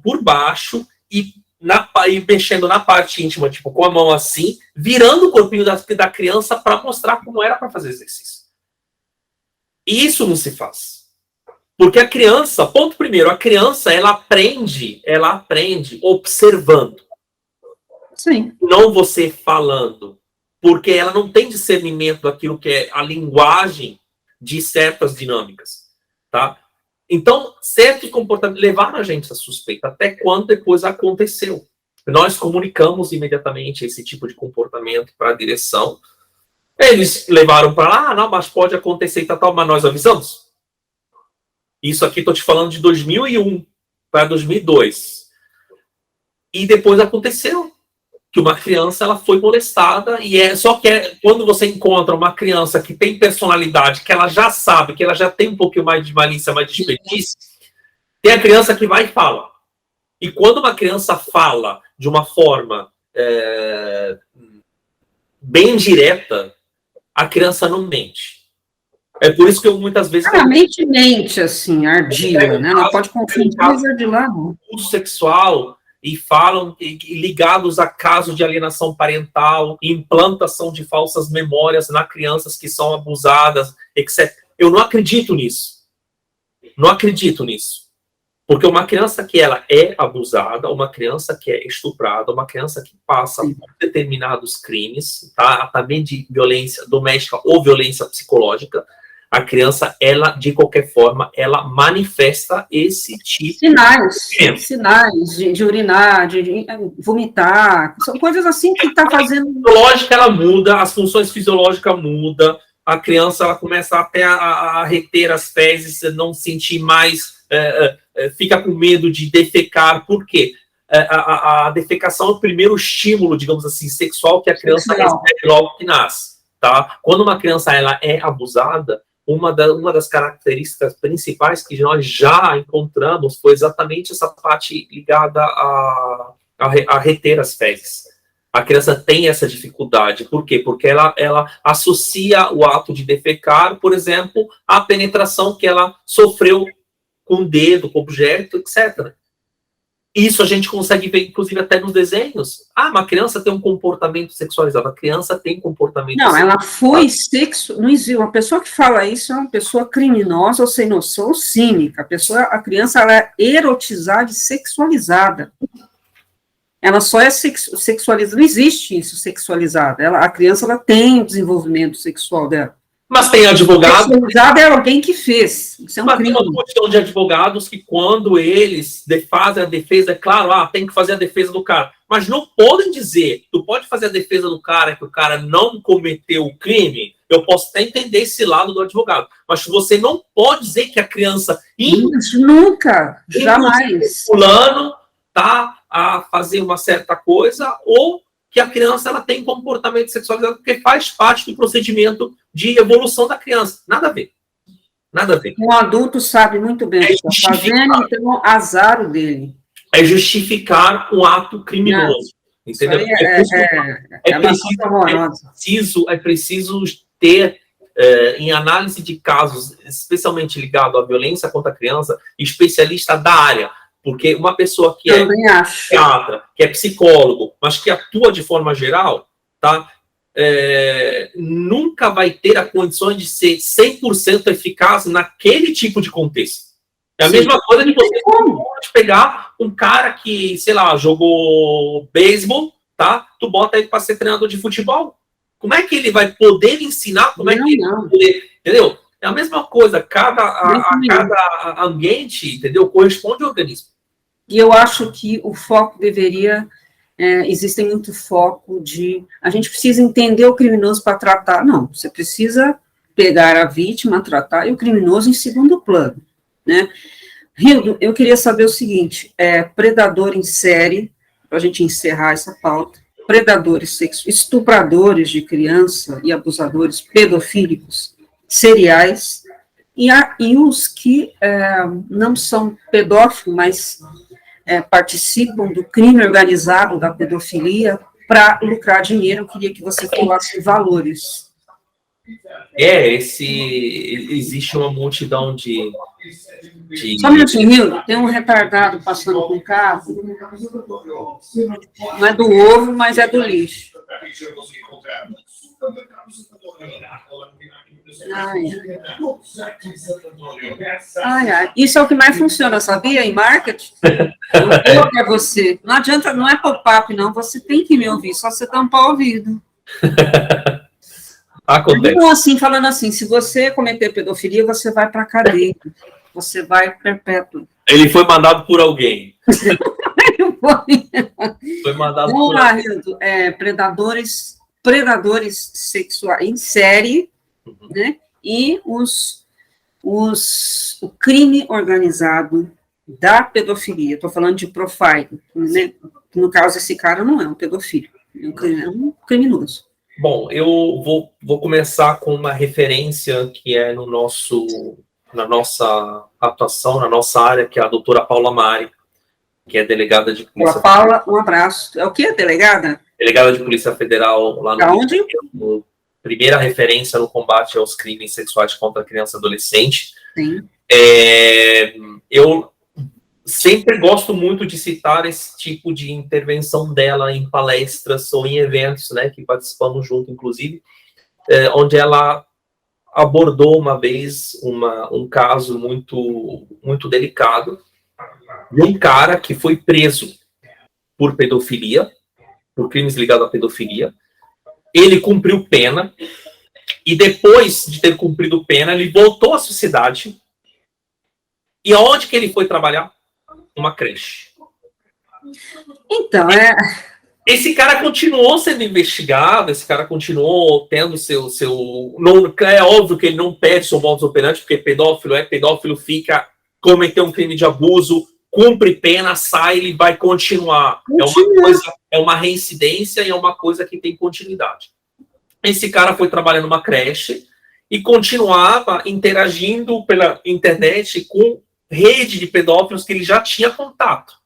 por baixo e mexendo na parte íntima, tipo, com a mão assim, virando o corpinho da criança para mostrar como era para fazer exercício. E isso não se faz. Porque a criança, ponto primeiro, a criança, ela aprende observando. Sim. Não você falando. Porque ela não tem discernimento daquilo que é a linguagem de certas dinâmicas. Tá? Então, certos comportamentos levaram a gente a suspeita, até quando depois aconteceu. Nós comunicamos imediatamente esse tipo de comportamento para a direção. Eles levaram para lá, não, mas pode acontecer e tal, mas nós avisamos. Isso aqui estou te falando de 2001 para 2002. E depois aconteceu que uma criança ela foi molestada e só que quando você encontra uma criança que tem personalidade, que ela já sabe, que ela já tem um pouquinho mais de malícia, mais de expertise, tem a criança que vai e fala. E quando uma criança fala de uma forma bem direta, a criança não mente. É por isso que eu muitas vezes... mente, assim, ardia, né? Não pode confundir, mas ardilar não. Uso sexual e falam ligados a casos de alienação parental, implantação de falsas memórias nas crianças que são abusadas, etc. Eu não acredito nisso. Não acredito nisso. Porque uma criança que ela é abusada, uma criança que é estuprada, uma criança que passa por determinados crimes, tá? Também de violência doméstica ou violência psicológica, a criança, ela, de qualquer forma, ela manifesta esse tipo de sinais de urinar, de vomitar, são coisas assim que está fazendo... A fisiológica, ela muda, as funções fisiológicas mudam, a criança, ela começa até a reter as fezes, não sentir mais, fica com medo de defecar, por quê? A defecação é o primeiro estímulo, digamos assim, sexual que a criança recebe logo que nasce, tá? Quando uma criança, ela é abusada, uma das características principais que nós já encontramos foi exatamente essa parte ligada a reter as fezes. A criança tem essa dificuldade. Por quê? Porque ela associa o ato de defecar, por exemplo, à penetração que ela sofreu com o dedo, com o objeto, etc. Isso a gente consegue ver, inclusive, até nos desenhos. Uma criança tem um comportamento sexualizado. A criança tem comportamento sexualizado. Ela foi não existe. Uma pessoa que fala isso é uma pessoa criminosa ou sem noção ou cínica. A criança ela é erotizada e sexualizada. Ela só é sexualizada. Não existe isso, sexualizada. A criança ela tem o desenvolvimento sexual dela. Mas tem advogado... Sexualizado é alguém que fez. Isso é um crime. Tem uma questão de advogados que quando eles fazem a defesa, é claro, tem que fazer a defesa do cara. Mas não podem dizer, tu pode fazer a defesa do cara, que o cara não cometeu o crime, eu posso até entender esse lado do advogado. Mas você não pode dizer que a criança... Nunca, jamais. Fulano tá a fazer uma certa coisa, ou que a criança ela tem comportamento sexualizado, porque faz parte do procedimento de evolução da criança. Nada a ver. Nada a ver. Um adulto sabe muito bem o que está fazendo, então azar o dele. É justificar um ato criminoso. Não. Entendeu? É preciso ter, em análise de casos, especialmente ligado à violência contra a criança, especialista da área. Porque uma pessoa que é psiquiatra, que é psicólogo, mas que atua de forma geral, tá? Nunca vai ter a condição de ser 100% eficaz naquele tipo de contexto. É a mesma coisa de você pode pegar um cara que, sei lá, jogou beisebol, tá? Tu bota ele para ser treinador de futebol. Como é que ele vai poder ensinar? Como é que ele vai poder... Entendeu? É a mesma coisa, cada ambiente, entendeu, corresponde ao organismo. E eu acho que o foco deveria... existem muito foco de... A gente precisa entender o criminoso para tratar. Não, você precisa pegar a vítima, tratar, e o criminoso em segundo plano, né? Hildo, eu queria saber o seguinte, predador em série, para a gente encerrar essa pauta, predadores estupradores de criança e abusadores pedofílicos seriais, e os que não são pedófilos, mas participam do crime organizado da pedofilia para lucrar dinheiro. Eu queria que você falasse valores. Existe uma multidão de... Só um minutinho, Hildo, tem um retardado passando com o carro, não é do ovo, mas é do lixo. Isso é o que mais funciona, sabia? Em marketing. Eu vou para você. Não adianta, não é pop-up, não. Você tem que me ouvir, só você tampar o ouvido. Acontece. Então, assim, falando assim, se você cometer pedofilia, você vai para a cadeia. Você vai perpétuo. Ele foi mandado por alguém. Foi mandado por alguém. Predadores sexuais em série, né? E o crime organizado da pedofilia. Estou falando de profile, né? No caso, esse cara não é um pedofílio, é um criminoso. Bom, eu vou começar com uma referência que é na nossa atuação, na nossa área, que é a doutora Paula Mari, que é delegada de polícia. Paula, um abraço. É o quê, delegada? Delegada de Polícia Federal lá no Onde? Primeira referência no combate aos crimes sexuais contra criança e adolescente. Sim. Eu sempre gosto muito de citar esse tipo de intervenção dela em palestras ou em eventos, né, que participamos junto, inclusive, onde ela abordou uma vez um caso muito, muito delicado de um cara que foi preso por pedofilia, por crimes ligados à pedofilia. Ele cumpriu pena e depois de ter cumprido pena, ele voltou à sociedade. E aonde que ele foi trabalhar? Uma creche. Então, Esse cara continuou sendo investigado, esse cara continuou tendo não, é óbvio que ele não perde seu modus operandi, porque pedófilo fica, cometer um crime de abuso, cumpre pena, sai, ele vai continuar. É uma reincidência e é uma coisa que tem continuidade. Esse cara foi trabalhar numa creche e continuava interagindo pela internet com rede de pedófilos que ele já tinha contato.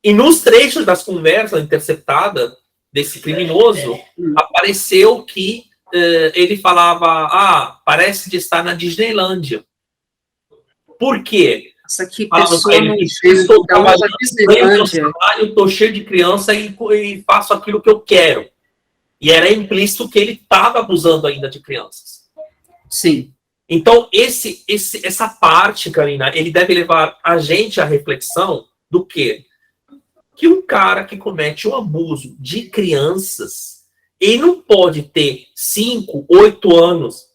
E nos trechos das conversas interceptadas desse criminoso, apareceu que ele falava, parece de estar na Disneylândia. Por quê? Nossa, que pessoa estou trabalhando, estou cheio de criança e faço aquilo que eu quero. E era implícito que ele estava abusando ainda de crianças. Sim. Então, essa parte, Karina, ele deve levar a gente à reflexão do quê? Que um cara que comete um abuso de crianças, ele não pode ter 5, 8 anos,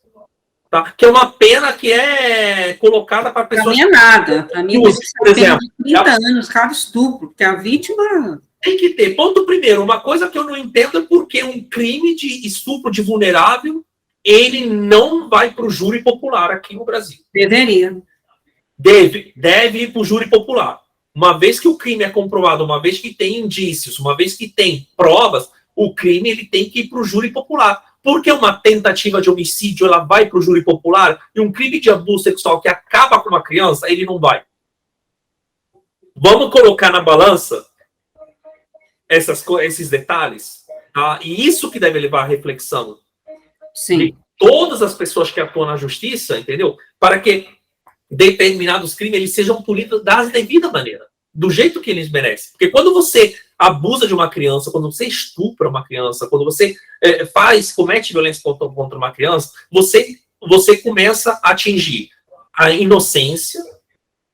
tá? Que é uma pena que é colocada para pessoas... Para mim é nada. Para mim, por exemplo, 30 anos, cada estupro, porque a vítima... Tem que ter. Ponto primeiro, uma coisa que eu não entendo é porque um crime de estupro de vulnerável, ele não vai para o júri popular aqui no Brasil. Deveria. Deve ir para o júri popular. Uma vez que o crime é comprovado, uma vez que tem indícios, uma vez que tem provas, o crime ele tem que ir para o júri popular. Porque uma tentativa de homicídio ela vai para o júri popular e um crime de abuso sexual que acaba com uma criança, ele não vai. Vamos colocar na balança esses detalhes, tá? E isso que deve levar à reflexão. Sim. De todas as pessoas que atuam na justiça, entendeu? Para que determinados crimes eles sejam punidos da devida maneira, do jeito que eles merecem. Porque quando você abusa de uma criança, quando você estupra uma criança, quando você comete violência contra uma criança, você começa a atingir a inocência,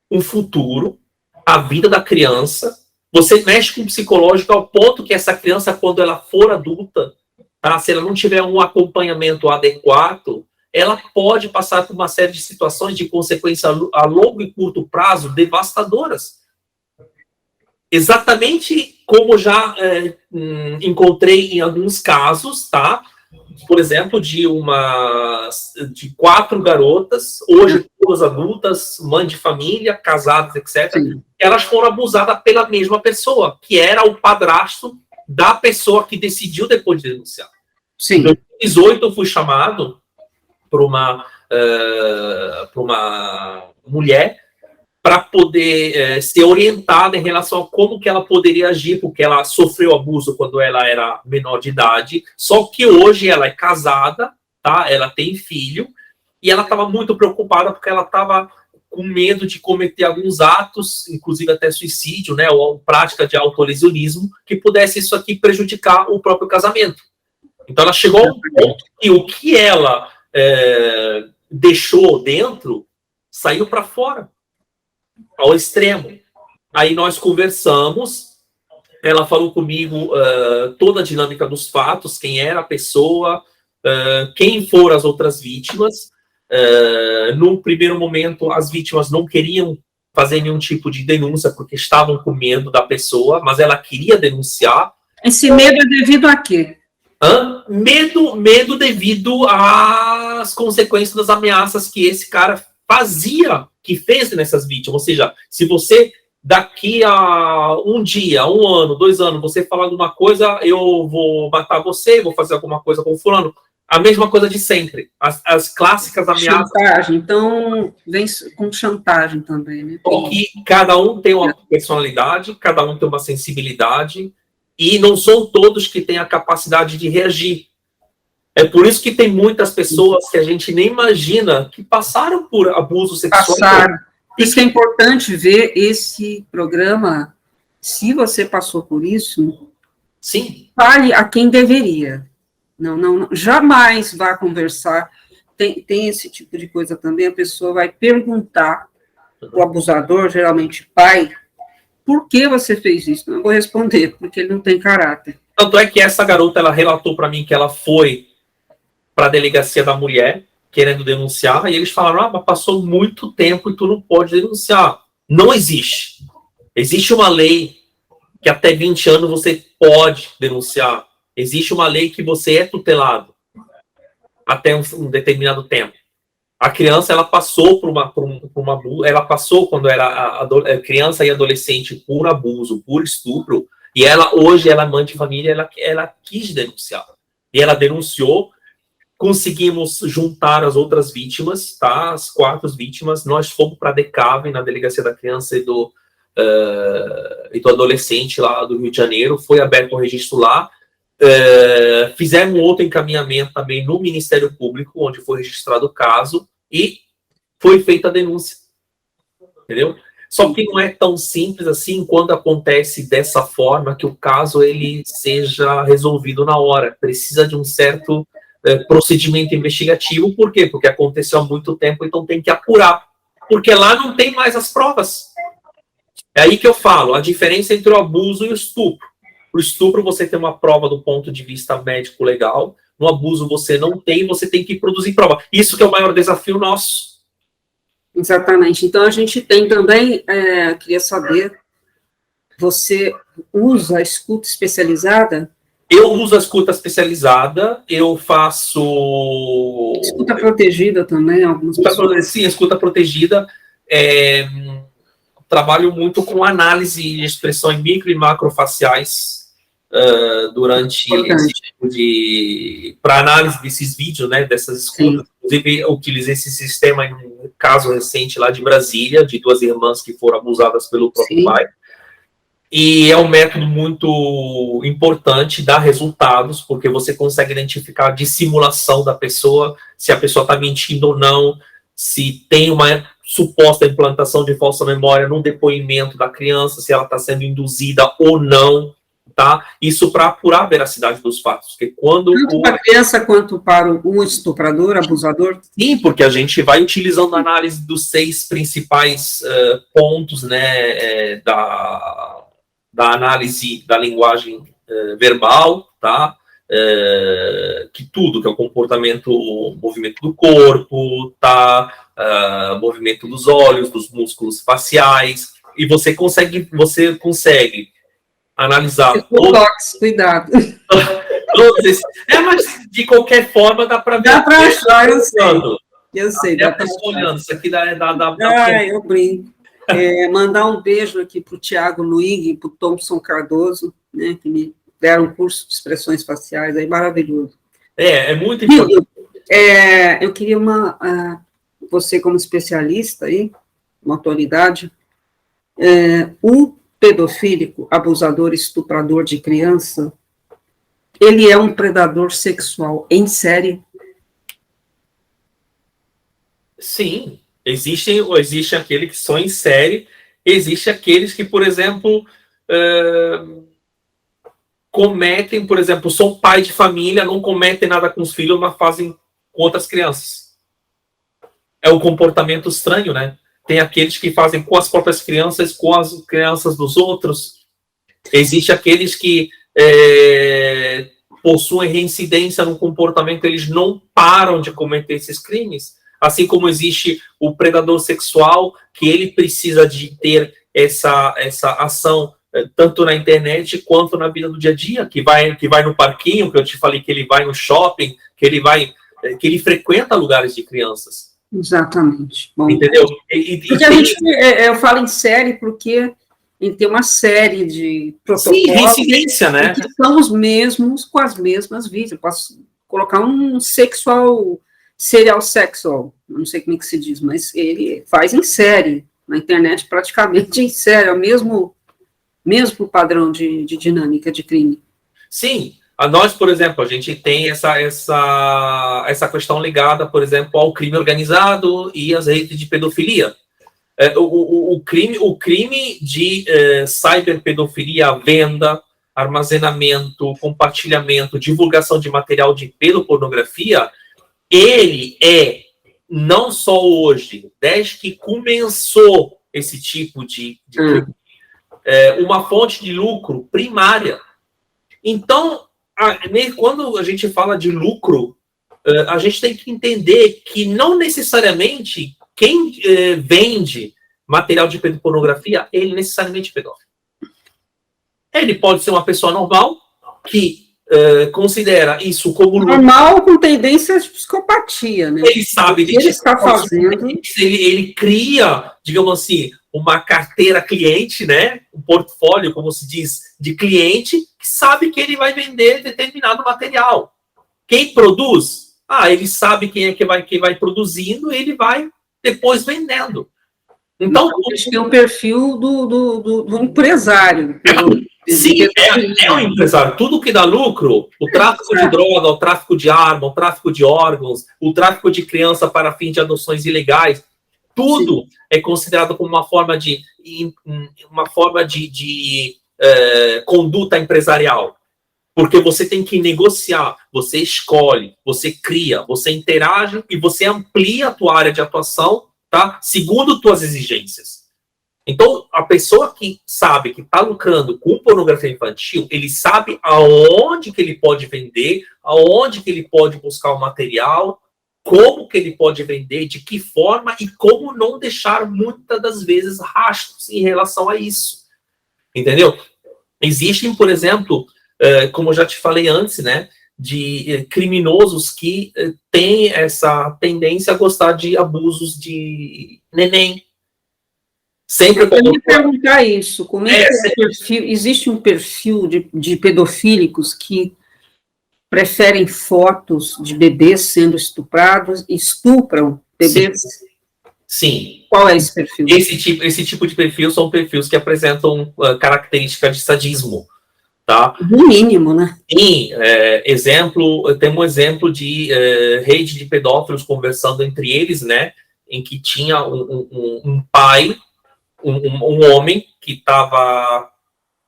o futuro, a vida da criança. Você mexe com o psicológico ao ponto que essa criança, quando ela for adulta, tá, se ela não tiver um acompanhamento adequado, ela pode passar por uma série de situações de consequência a longo e curto prazo devastadoras. Exatamente como já encontrei em alguns casos, tá? Por exemplo, de 4 garotas, hoje todas adultas, mãe de família, casadas, etc. Sim. Elas foram abusadas pela mesma pessoa, que era o padrasto da pessoa que decidiu depois de denunciar. Sim. Em 2018, eu fui chamado por uma mulher para poder ser orientada em relação a como que ela poderia agir, porque ela sofreu abuso quando ela era menor de idade, só que hoje ela é casada, tá? Ela tem filho, e ela estava muito preocupada porque ela estava com medo de cometer alguns atos, inclusive até suicídio, né, ou prática de autolesionismo, que pudesse isso aqui prejudicar o próprio casamento. Então ela chegou ao ponto que o que ela deixou dentro, saiu para fora, ao extremo. Aí nós conversamos, ela falou comigo toda a dinâmica dos fatos, quem era a pessoa, quem foram as outras vítimas. No primeiro momento, as vítimas não queriam fazer nenhum tipo de denúncia, porque estavam com medo da pessoa, mas ela queria denunciar. Esse medo é devido a quê? Medo devido às consequências das ameaças que esse cara fez nessas vítimas. Ou seja, se você, daqui a um dia, 1 ano, 2 anos, você falar alguma coisa, eu vou matar você, vou fazer alguma coisa com o fulano. A mesma coisa de sempre. As clássicas ameaças. Chantagem. Então, vem com chantagem também, né? Porque cada um tem uma personalidade, cada um tem uma sensibilidade, e não são todos que têm a capacidade de reagir. É por isso que tem muitas pessoas que a gente nem imagina que passaram por abuso sexual. Passaram. Por isso que é importante ver esse programa. Se você passou por isso, sim, fale a quem deveria. Não, jamais vá conversar. Tem esse tipo de coisa também, a pessoa vai perguntar, o abusador, geralmente pai, por que você fez isso? Não vou responder, porque ele não tem caráter. Tanto é que essa garota, ela relatou para mim que ela foi para a delegacia da mulher, querendo denunciar, e eles falaram, mas passou muito tempo e tu não pode denunciar. Não existe. Existe uma lei que até 20 anos você pode denunciar. Existe uma lei que você é tutelado até um determinado tempo. A criança, ela passou por ela passou quando era criança e adolescente por abuso, por estupro, e hoje ela é mãe de família, ela quis denunciar. E ela denunciou, conseguimos juntar as outras vítimas, tá? As 4 vítimas, nós fomos para a DECAV, na Delegacia da Criança e do Adolescente lá do Rio de Janeiro, foi aberto um registro lá. Fizemos outro encaminhamento também no Ministério Público, onde foi registrado o caso e foi feita a denúncia, entendeu? Só que não é tão simples assim quando acontece dessa forma que o caso ele seja resolvido na hora. Precisa de um certo procedimento investigativo. Por quê? Porque aconteceu há muito tempo, então tem que apurar, porque lá não tem mais as provas. É aí que eu falo, a diferença entre o abuso e o estupro. O estupro você tem uma prova do ponto de vista médico legal, no abuso você não tem, você tem que produzir prova. Isso que é o maior desafio nosso. Exatamente. Então, a gente tem também, queria saber, você usa a escuta especializada? Eu uso a escuta especializada, eu faço... Escuta protegida também, algumas pessoas. Sim, escuta protegida. Trabalho muito com análise de expressões micro e macrofaciais durante esse tipo de... para análise desses vídeos, né, dessas escutas. Sim. Inclusive, eu utilizei esse sistema em um caso recente lá de Brasília, de 2 irmãs que foram abusadas pelo próprio Sim. pai. E é um método muito importante, dá resultados, porque você consegue identificar a dissimulação da pessoa, se a pessoa está mentindo ou não, se tem uma suposta implantação de falsa memória no depoimento da criança, se ela está sendo induzida ou não, tá? Isso para apurar a veracidade dos fatos. Porque quando tanto para a criança quanto para o estuprador, abusador? Sim, porque a gente vai utilizando a análise dos 6 principais pontos, né, da análise da linguagem verbal, tá? Que tudo, que é o comportamento, o movimento do corpo, tá? Movimento dos olhos, dos músculos faciais, e você consegue analisar... Cuidado. Todos esses, mas de qualquer forma dá para ver. Dá para achar, eu sei. Dá para olhando, isso aqui dá eu brinco. Mandar um beijo aqui para o Tiago Luig e para o Thompson Cardoso, né, que me deram um curso de expressões faciais, aí maravilhoso. É muito importante. Eu queria você como especialista aí, uma autoridade, o pedofílico, abusador, estuprador de criança, ele é um predador sexual em série? Sim. Existe aqueles que são em série, existe aqueles que, por exemplo, cometem, por exemplo, são pai de família, não cometem nada com os filhos, mas fazem com outras crianças. É o comportamento estranho, né? Tem aqueles que fazem com as próprias crianças, com as crianças dos outros. Existe aqueles que possuem reincidência no comportamento, eles não param de cometer esses crimes. Assim como existe o predador sexual, que ele precisa de ter essa ação tanto na internet quanto na vida do dia a dia, que vai no parquinho, que eu te falei que ele vai no shopping, que ele frequenta lugares de crianças. Exatamente. Bom, entendeu? Porque eu falo em série porque tem uma série de protocolos. Sim, reincidência, né? Que são os mesmos, com as mesmas vítimas. Eu posso colocar um serial sexual, não sei como é que se diz, mas ele faz em série, na internet praticamente em série, é o mesmo padrão de dinâmica de crime. Sim, nós, por exemplo, a gente tem essa questão ligada, por exemplo, ao crime organizado e às redes de pedofilia. O crime de cyberpedofilia, venda, armazenamento, compartilhamento, divulgação de material de pedopornografia, ele não só hoje, desde que começou esse tipo de crime, uma fonte de lucro primária. Então, quando a gente fala de lucro, a gente tem que entender que não necessariamente quem vende material de pedopornografia, ele necessariamente é pedófilo. Ele pode ser uma pessoa normal que considera isso como normal, com tendência de psicopatia, né? Ele sabe que ele está fazendo. Ele cria, digamos assim, uma carteira cliente, né? Um portfólio, como se diz, de cliente, que sabe que ele vai vender determinado material. Quem produz? Ele sabe quem é que vai produzindo, e ele vai depois vendendo. Então, tem um perfil do empresário. Sim, é um empresário. Tudo que dá lucro, o tráfico de droga, o tráfico de arma, o tráfico de órgãos, o tráfico de criança para fins de adoções ilegais, tudo é considerado como uma forma de conduta empresarial. Porque você tem que negociar, você escolhe, você cria, você interage e você amplia a tua área de atuação, tá? Segundo tuas exigências. Então, a pessoa que sabe que está lucrando com pornografia infantil, ele sabe aonde que ele pode vender, aonde que ele pode buscar o material, como que ele pode vender, de que forma e como não deixar muitas das vezes rastros em relação a isso. Entendeu? Existem, por exemplo, como eu já te falei antes, né, de criminosos que têm essa tendência a gostar de abusos de neném. Sempre eu ia perguntar isso, como é que perfil, existe um perfil de pedofílicos que preferem fotos de bebês sendo estuprados e estupram bebês? Sim. Qual é esse perfil? Esse tipo de perfil são perfis que apresentam características de sadismo, tá? No mínimo, né? Sim, temos um exemplo de rede de pedófilos conversando entre eles, né? Em que tinha um pai, um homem que estava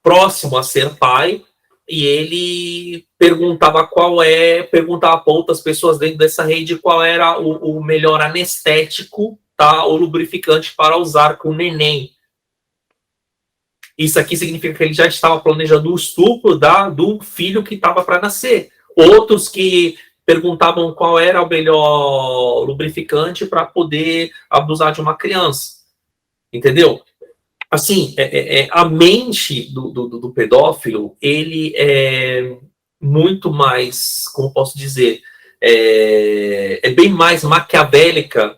próximo a ser pai, e ele perguntava para outras pessoas dentro dessa rede qual era o melhor anestético, tá, ou lubrificante para usar com o neném. Isso aqui significa que ele já estava planejando o estupro do filho que estava para nascer. Outros que perguntavam qual era o melhor lubrificante para poder abusar de uma criança. Entendeu? Assim, a mente do pedófilo, ele é muito mais, como posso dizer, bem mais maquiavélica,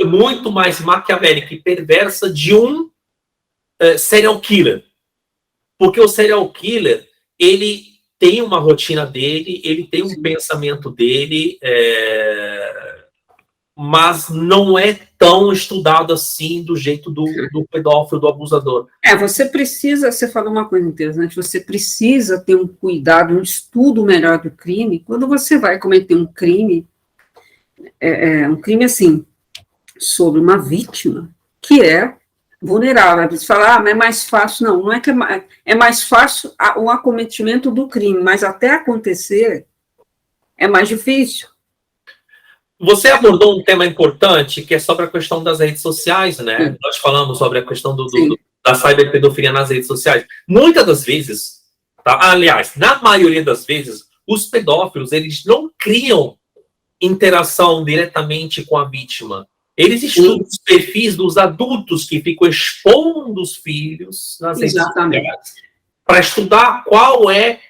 muito mais maquiavélica e perversa de um serial killer. Porque o serial killer, ele tem uma rotina dele, ele tem um pensamento dele, mas não é tão estudado assim do jeito do pedófilo, do abusador. Você falou uma coisa interessante, você precisa ter um cuidado, um estudo melhor do crime, quando você vai cometer um crime assim, sobre uma vítima que é vulnerável. Você fala, mas é mais fácil. Não é que é mais fácil o acometimento do crime, mas até acontecer é mais difícil. Você abordou um tema importante, que é sobre a questão das redes sociais, né? Sim. Nós falamos sobre a questão da cyberpedofilia nas redes sociais. Muitas das vezes, tá? Aliás, na maioria das vezes, os pedófilos, eles não criam interação diretamente com a vítima. Eles estudam os perfis dos adultos que ficam expondo os filhos nas redes sociais para estudar qual é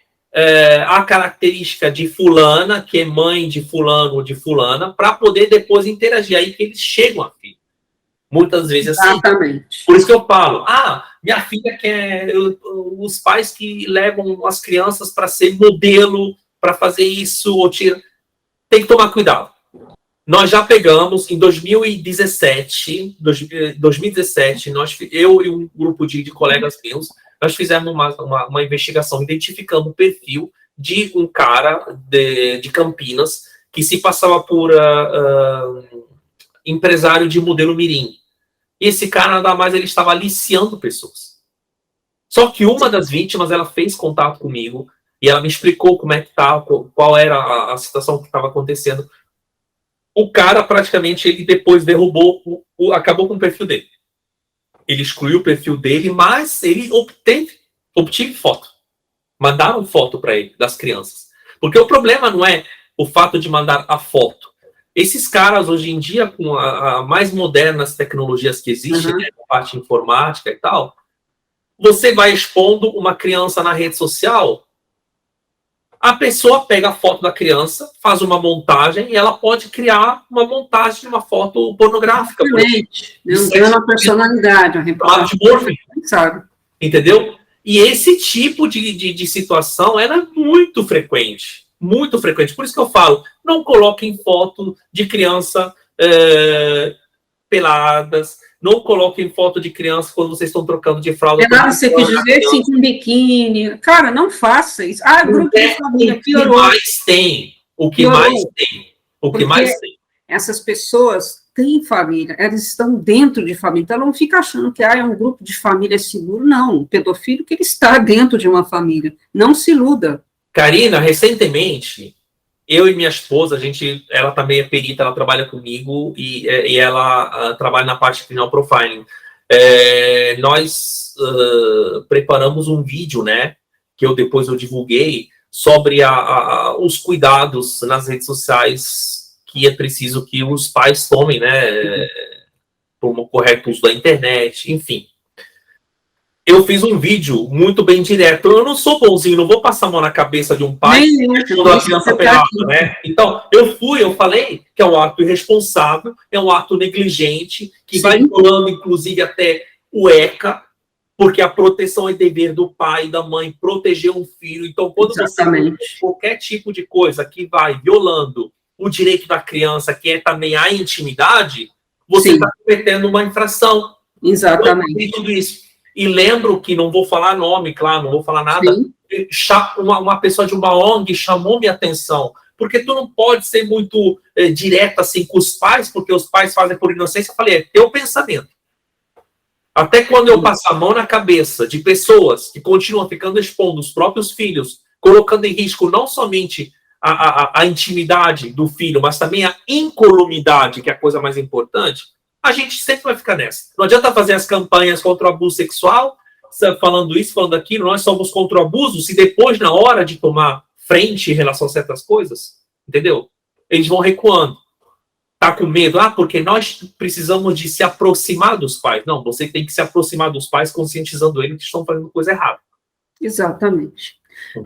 a característica de fulana, que é mãe de fulano ou de fulana, para poder depois interagir. Aí que eles chegam a filho. Muitas vezes assim. Por isso que eu falo, minha filha quer os pais que levam as crianças para ser modelo, para fazer isso, ou tira. Tem que tomar cuidado. Nós já pegamos, em 2017, eu e um grupo de colegas meus, nós fizemos uma investigação, identificando o perfil de um cara de Campinas que se passava por empresário de modelo mirim. E esse cara, nada mais, ele estava aliciando pessoas. Só que uma das vítimas, ela fez contato comigo e ela me explicou como é que tá, qual era a situação que estava acontecendo. O cara, praticamente, ele depois derrubou, acabou com o perfil dele. Ele excluiu o perfil dele, mas ele obtive foto. Mandaram foto para ele, das crianças. Porque o problema não é o fato de mandar a foto. Esses caras, hoje em dia, com a mais modernas tecnologias que existem, né, a parte informática e tal, você vai expondo uma criança na rede social, a pessoa pega a foto da criança, faz uma montagem e ela pode criar uma montagem de uma foto pornográfica. Dando a personalidade, a reportagem. Sabe? Entendeu? E esse tipo de situação era muito frequente. Muito frequente. Por isso que eu falo, não coloquem foto de criança peladas, não coloquem foto de criança quando vocês estão trocando de fralda. Você quer dizer assim, com biquíni. Cara, não faça isso. Grupo de família piorou. O que mais tem. Essas pessoas têm família, elas estão dentro de família, então ela não fica achando que é um grupo de família seguro, não. O pedofílico, ele está dentro de uma família. Não se iluda. Karina, recentemente, eu e minha esposa, ela também é perita, ela trabalha comigo e ela trabalha na parte de criminal profiling. Nós preparamos um vídeo, né, que depois eu divulguei, sobre os cuidados nas redes sociais que é preciso que os pais tomem, né, como correto uso da internet, enfim. Eu fiz um vídeo muito bem direto. Eu não sou bonzinho, não vou passar a mão na cabeça de um pai quando a criança pelada, né? Então, eu falei que é um ato irresponsável, é um ato negligente, que vai violando, inclusive, até o ECA, porque a proteção é dever do pai e da mãe, proteger um filho. Então, quando você faz qualquer tipo de coisa que vai violando o direito da criança, que é também a intimidade, você está cometendo uma infração. Exatamente. Tudo isso. E lembro que, não vou falar nome, claro, não vou falar nada, uma pessoa de uma ONG chamou minha atenção, porque tu não pode ser muito direto assim com os pais, porque os pais fazem por inocência. Eu falei, é teu pensamento. Até quando eu passo a mão na cabeça de pessoas que continuam ficando expondo os próprios filhos, colocando em risco não somente a intimidade do filho, mas também a incolumidade, que é a coisa mais importante, a gente sempre vai ficar nessa. Não adianta fazer as campanhas contra o abuso sexual, falando isso, falando aquilo, nós somos contra o abuso, se depois, na hora de tomar frente em relação a certas coisas, entendeu? Eles vão recuando. Tá com medo? Porque nós precisamos de se aproximar dos pais. Não, você tem que se aproximar dos pais conscientizando eles que estão fazendo coisa errada. Exatamente.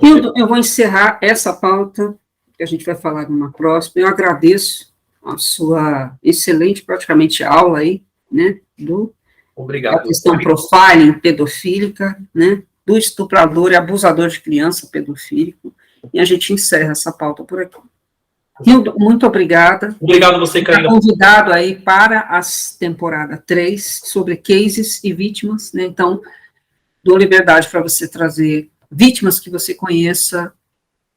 Hildo, eu vou encerrar essa pauta, que a gente vai falar numa próxima. Eu agradeço a sua excelente, praticamente, aula aí, né, Obrigado. A questão profiling pedofílica, né, do estuprador e abusador de criança pedofílico, e a gente encerra essa pauta por aqui. Hildo, muito obrigada. Obrigado a você, Karina. Convidado aí para a temporada 3, sobre cases e vítimas, né, então, dou liberdade para você trazer vítimas que você conheça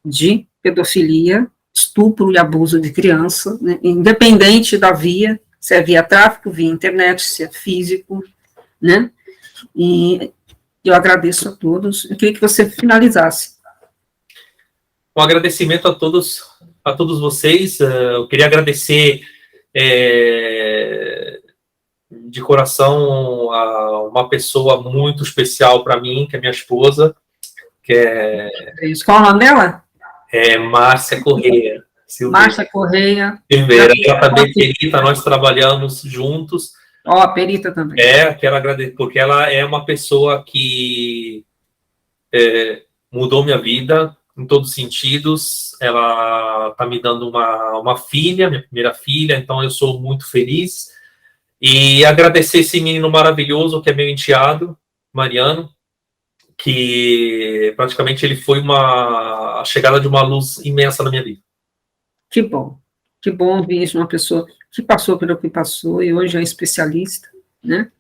de pedofilia, estupro e abuso de criança, né, independente da via, se é via tráfico, via internet, se é físico, né, e eu agradeço a todos. Eu queria que você finalizasse. Um agradecimento a todos a todos vocês. Eu queria agradecer de coração a uma pessoa muito especial para mim, que é minha esposa, que Qual o nome dela? Márcia Correia. Márcia Correia. Silveira. Ela também perita, nós trabalhamos juntos. Perita também. Quero agradecer, porque ela é uma pessoa que mudou minha vida em todos os sentidos. Ela está me dando uma filha, minha primeira filha, então eu sou muito feliz. E agradecer esse menino maravilhoso que é meu enteado, Mariano, que praticamente ele foi a chegada de uma luz imensa na minha vida. Que bom ouvir isso, uma pessoa que passou pelo que passou e hoje é especialista, né?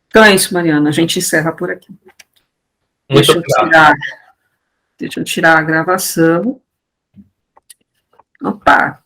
Então é isso, Mariana, a gente encerra por aqui. Deixa eu tirar a gravação. Opa!